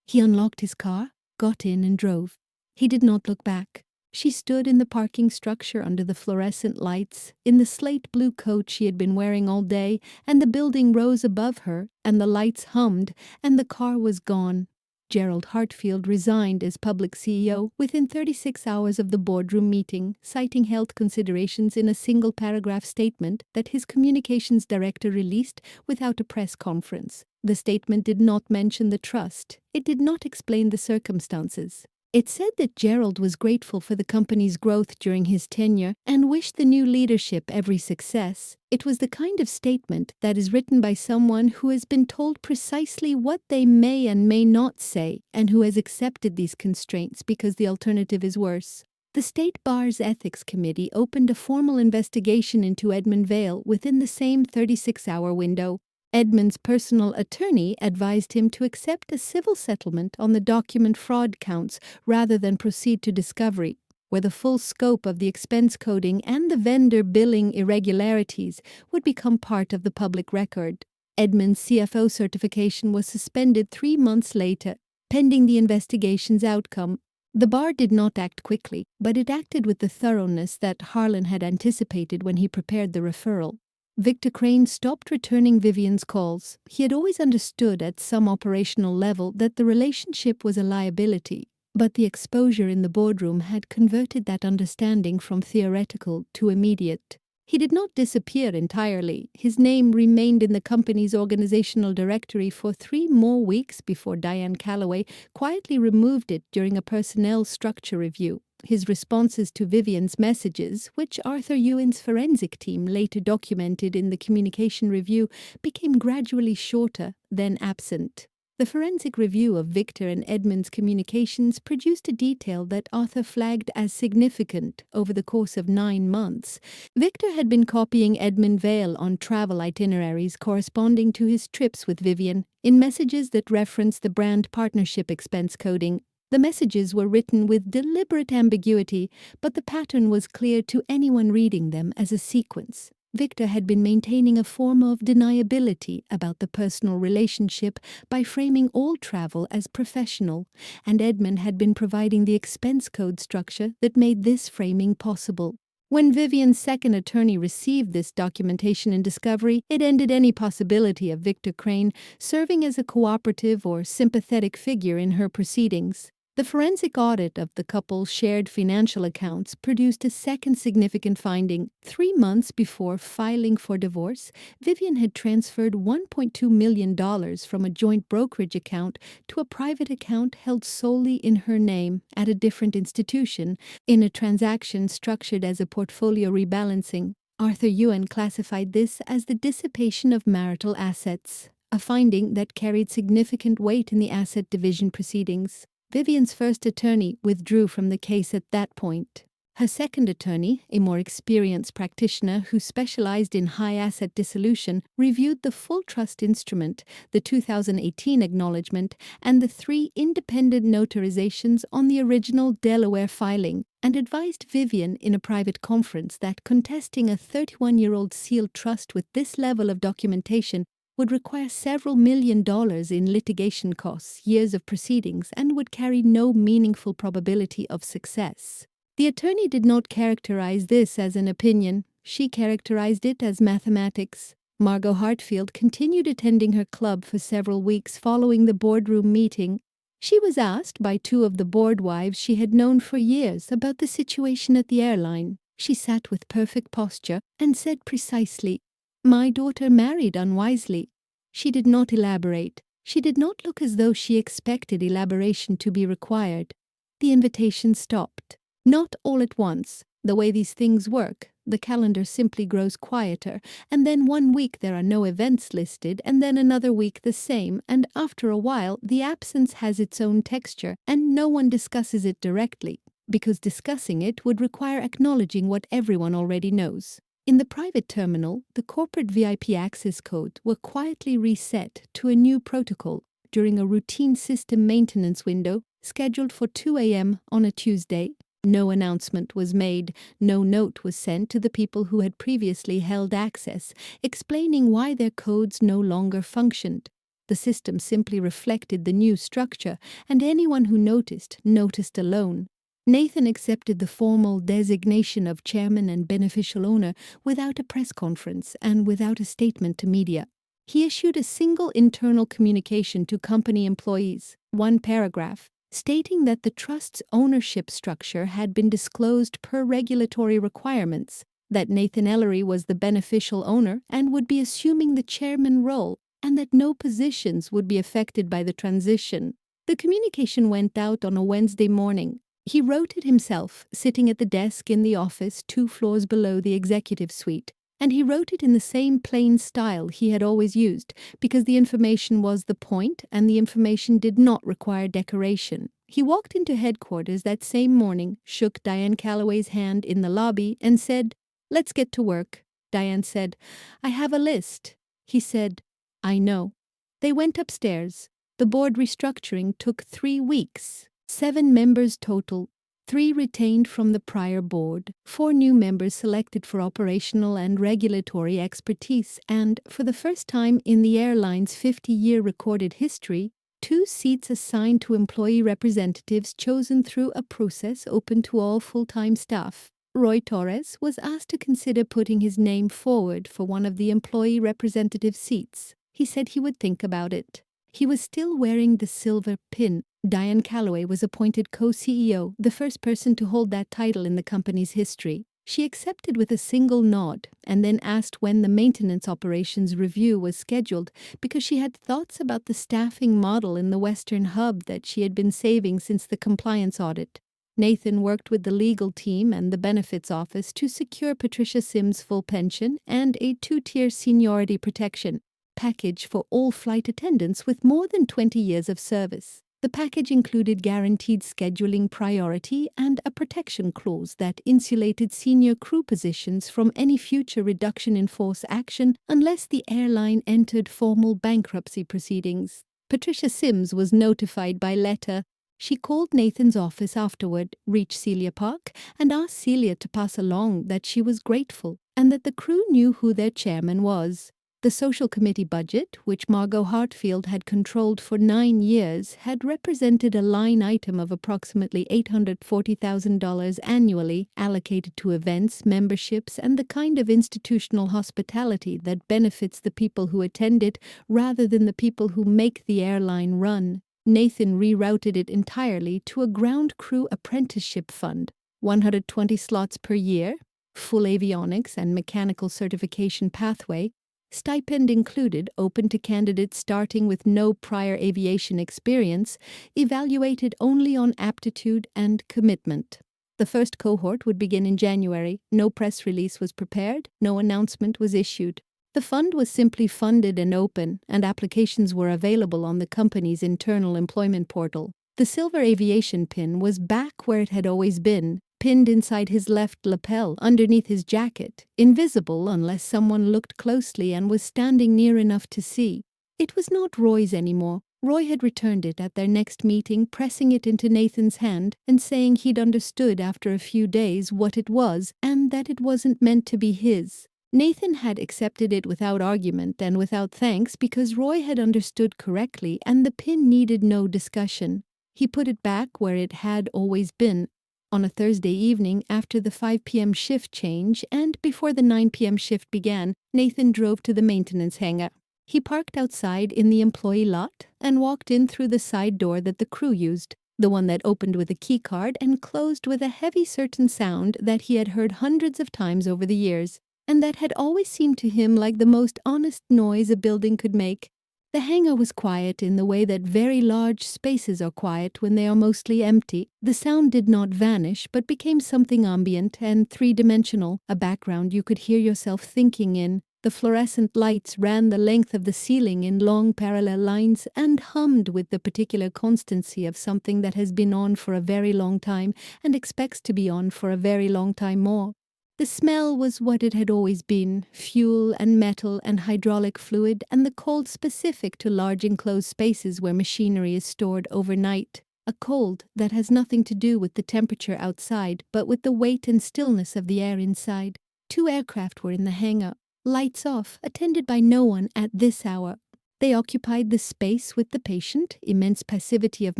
He unlocked his car, got in and drove. He did not look back. She stood in the parking structure under the fluorescent lights, in the slate blue coat she had been wearing all day, and the building rose above her, and the lights hummed, and the car was gone. Gerald Hartfield resigned as public CEO within 36 hours of the boardroom meeting, citing health considerations in a single-paragraph statement that his communications director released without a press conference. The statement did not mention the trust. It did not explain the circumstances. It said that Gerald was grateful for the company's growth during his tenure and wished the new leadership every success. It was the kind of statement that is written by someone who has been told precisely what they may and may not say, and who has accepted these constraints because the alternative is worse. The State Bar's Ethics Committee opened a formal investigation into Edmund Vail within the same 36-hour window. Edmund's personal attorney advised him to accept a civil settlement on the document fraud counts rather than proceed to discovery, where the full scope of the expense coding and the vendor billing irregularities would become part of the public record. Edmund's CFO certification was suspended 3 months later, pending the investigation's outcome. The bar did not act quickly, but it acted with the thoroughness that Harlan had anticipated when he prepared the referral. Victor Crane stopped returning Vivian's calls. He had always understood at some operational level that the relationship was a liability, but the exposure in the boardroom had converted that understanding from theoretical to immediate. He did not disappear entirely. His name remained in the company's organizational directory for 3 more weeks before Diane Calloway quietly removed it during a personnel structure review. His responses to Vivian's messages, which Arthur Ewan's forensic team later documented in the communication review, became gradually shorter, then absent. The forensic review of Victor and Edmund's communications produced a detail that Arthur flagged as significant over the course of 9 months. Victor had been copying Edmund Vail on travel itineraries corresponding to his trips with Vivian, in messages that referenced the brand partnership expense coding. The messages were written with deliberate ambiguity, but the pattern was clear to anyone reading them as a sequence. Victor had been maintaining a form of deniability about the personal relationship by framing all travel as professional, and Edmund had been providing the expense code structure that made this framing possible. When Vivian's second attorney received this documentation in discovery, it ended any possibility of Victor Crane serving as a cooperative or sympathetic figure in her proceedings. The forensic audit of the couple's shared financial accounts produced a second significant finding. 3 months before filing for divorce, Vivian had transferred $1.2 million from a joint brokerage account to a private account held solely in her name at a different institution, in a transaction structured as a portfolio rebalancing. Arthur Ewan classified this as the dissipation of marital assets, a finding that carried significant weight in the asset division proceedings. Vivian's first attorney withdrew from the case at that point. Her second attorney, a more experienced practitioner who specialized in high asset dissolution, reviewed the full trust instrument, the 2018 acknowledgement, and the 3 independent notarizations on the original Delaware filing, and advised Vivian in a private conference that contesting a 31-year-old sealed trust with this level of documentation would require several $1 million in litigation costs, years of proceedings, and would carry no meaningful probability of success. The attorney did not characterize this as an opinion. She characterized it as mathematics. Margot Hartfield continued attending her club for several weeks following the boardroom meeting. She was asked by 2 of the board wives she had known for years about the situation at the airline. She sat with perfect posture and said precisely, "My daughter married unwisely." She did not elaborate. She did not look as though she expected elaboration to be required. The invitation stopped. Not all at once. The way these things work, the calendar simply grows quieter, and then 1 week there are no events listed, and then another week the same, and after a while the absence has its own texture, and no one discusses it directly, because discussing it would require acknowledging what everyone already knows. In the private terminal, the corporate VIP access codes were quietly reset to a new protocol during a routine system maintenance window scheduled for 2 a.m. on a Tuesday. No announcement was made, no note was sent to the people who had previously held access, explaining why their codes no longer functioned. The system simply reflected the new structure, and anyone who noticed alone. Nathan accepted the formal designation of chairman and beneficial owner without a press conference and without a statement to media. He issued a single internal communication to company employees, one paragraph, stating that the trust's ownership structure had been disclosed per regulatory requirements, that Nathan Ellery was the beneficial owner and would be assuming the chairman role, and that no positions would be affected by the transition. The communication went out on a Wednesday morning. He wrote it himself, sitting at the desk in the office 2 floors below the executive suite, and he wrote it in the same plain style he had always used, because the information was the point and the information did not require decoration. He walked into headquarters that same morning, shook Diane Calloway's hand in the lobby, and said, "Let's get to work." Diane said, "I have a list." He said, "I know." They went upstairs. The board restructuring took 3 weeks. 7 members total, 3 retained from the prior board, 4 new members selected for operational and regulatory expertise, and, for the first time in the airline's 50-year recorded history, 2 seats assigned to employee representatives chosen through a process open to all full-time staff. Roy Torres was asked to consider putting his name forward for one of the employee representative seats. He said he would think about it. He was still wearing the silver pin. Diane Calloway was appointed co-CEO, the first person to hold that title in the company's history. She accepted with a single nod and then asked when the maintenance operations review was scheduled because she had thoughts about the staffing model in the Western Hub that she had been saving since the compliance audit. Nathan worked with the legal team and the benefits office to secure Patricia Sims' full pension and a 2-tier seniority protection package for all flight attendants with more than 20 years of service. The package included guaranteed scheduling priority and a protection clause that insulated senior crew positions from any future reduction in force action unless the airline entered formal bankruptcy proceedings. Patricia Sims was notified by letter. She called Nathan's office afterward, reached Celia Park, and asked Celia to pass along that she was grateful and that the crew knew who their chairman was. The social committee budget, which Margot Hartfield had controlled for 9 years, had represented a line item of approximately $840,000 annually allocated to events, memberships, and the kind of institutional hospitality that benefits the people who attend it rather than the people who make the airline run. Nathan rerouted it entirely to a ground crew apprenticeship fund, 120 slots per year, full avionics and mechanical certification pathway, stipend included, open to candidates starting with no prior aviation experience, evaluated only on aptitude and commitment. The first cohort would begin in January. No press release was prepared, no announcement was issued. The fund was simply funded and open, and applications were available on the company's internal employment portal. The silver aviation pin was back where it had always been, pinned inside his left lapel underneath his jacket, invisible unless someone looked closely and was standing near enough to see. It was not Roy's anymore. Roy had returned it at their next meeting, pressing it into Nathan's hand and saying he'd understood after a few days what it was and that it wasn't meant to be his. Nathan had accepted it without argument and without thanks because Roy had understood correctly and the pin needed no discussion. He put it back where it had always been. On a Thursday evening, after the 5 p.m. shift change and before the 9 p.m. shift began, Nathan drove to the maintenance hangar. He parked outside in the employee lot and walked in through the side door that the crew used, the one that opened with a key card and closed with a heavy certain sound that he had heard hundreds of times over the years, and that had always seemed to him like the most honest noise a building could make. The hangar was quiet in the way that very large spaces are quiet when they are mostly empty. The sound did not vanish, but became something ambient and 3-dimensional, a background you could hear yourself thinking in. The fluorescent lights ran the length of the ceiling in long parallel lines and hummed with the particular constancy of something that has been on for a very long time and expects to be on for a very long time more. The smell was what it had always been, fuel and metal and hydraulic fluid, and the cold specific to large enclosed spaces where machinery is stored overnight. A cold that has nothing to do with the temperature outside, but with the weight and stillness of the air inside. 2 aircraft were in the hangar, lights off, attended by no one at this hour. They occupied the space with the patient, immense passivity of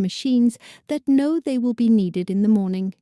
machines that know they will be needed in the morning.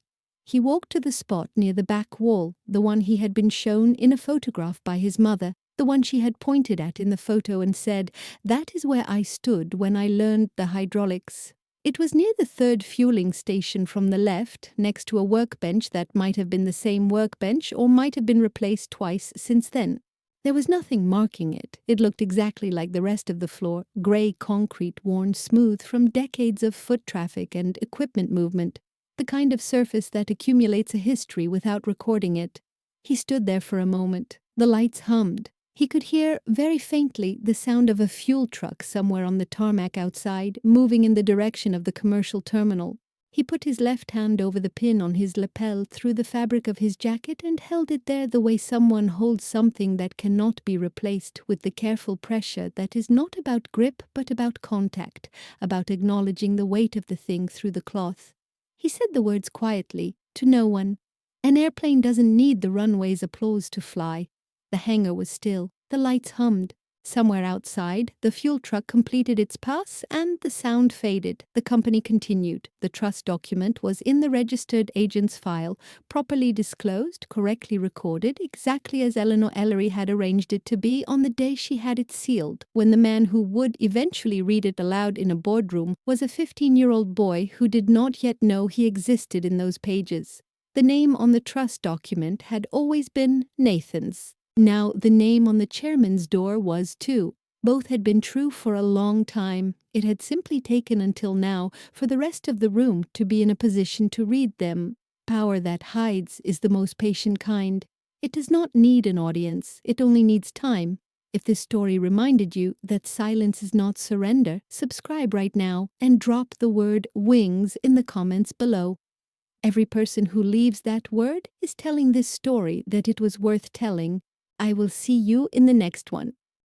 He walked to the spot near the back wall, the one he had been shown in a photograph by his mother, the one she had pointed at in the photo and said, "That is where I stood when I learned the hydraulics." It was near the 3rd fueling station from the left, next to a workbench that might have been the same workbench or might have been replaced twice since then. There was nothing marking it. It looked exactly like the rest of the floor, grey concrete worn smooth from decades of foot traffic and equipment movement, the kind of surface that accumulates a history without recording it. He stood there for a moment. The lights hummed. He could hear, very faintly, the sound of a fuel truck somewhere on the tarmac outside, moving in the direction of the commercial terminal. He put his left hand over the pin on his lapel through the fabric of his jacket and held it there the way someone holds something that cannot be replaced, with the careful pressure that is not about grip but about contact, about acknowledging the weight of the thing through the cloth. He said the words quietly, to no one. An airplane doesn't need the runway's applause to fly. The hangar was still. The lights hummed. Somewhere outside, the fuel truck completed its pass and the sound faded. The company continued. The trust document was in the registered agent's file, properly disclosed, correctly recorded, exactly as Eleanor Ellery had arranged it to be on the day she had it sealed, when the man who would eventually read it aloud in a boardroom was a 15-year-old boy who did not yet know he existed in those pages. The name on the trust document had always been Nathan's. Now the name on the chairman's door was too. Both had been true for a long time. It had simply taken until now for the rest of the room to be in a position to read them. Power that hides is the most patient kind. It does not need an audience. It only needs time. If this story reminded you that silence is not surrender, subscribe right now and drop the word wings in the comments below. Every person who leaves that word is telling this story that it was worth telling. I will see you in the next one.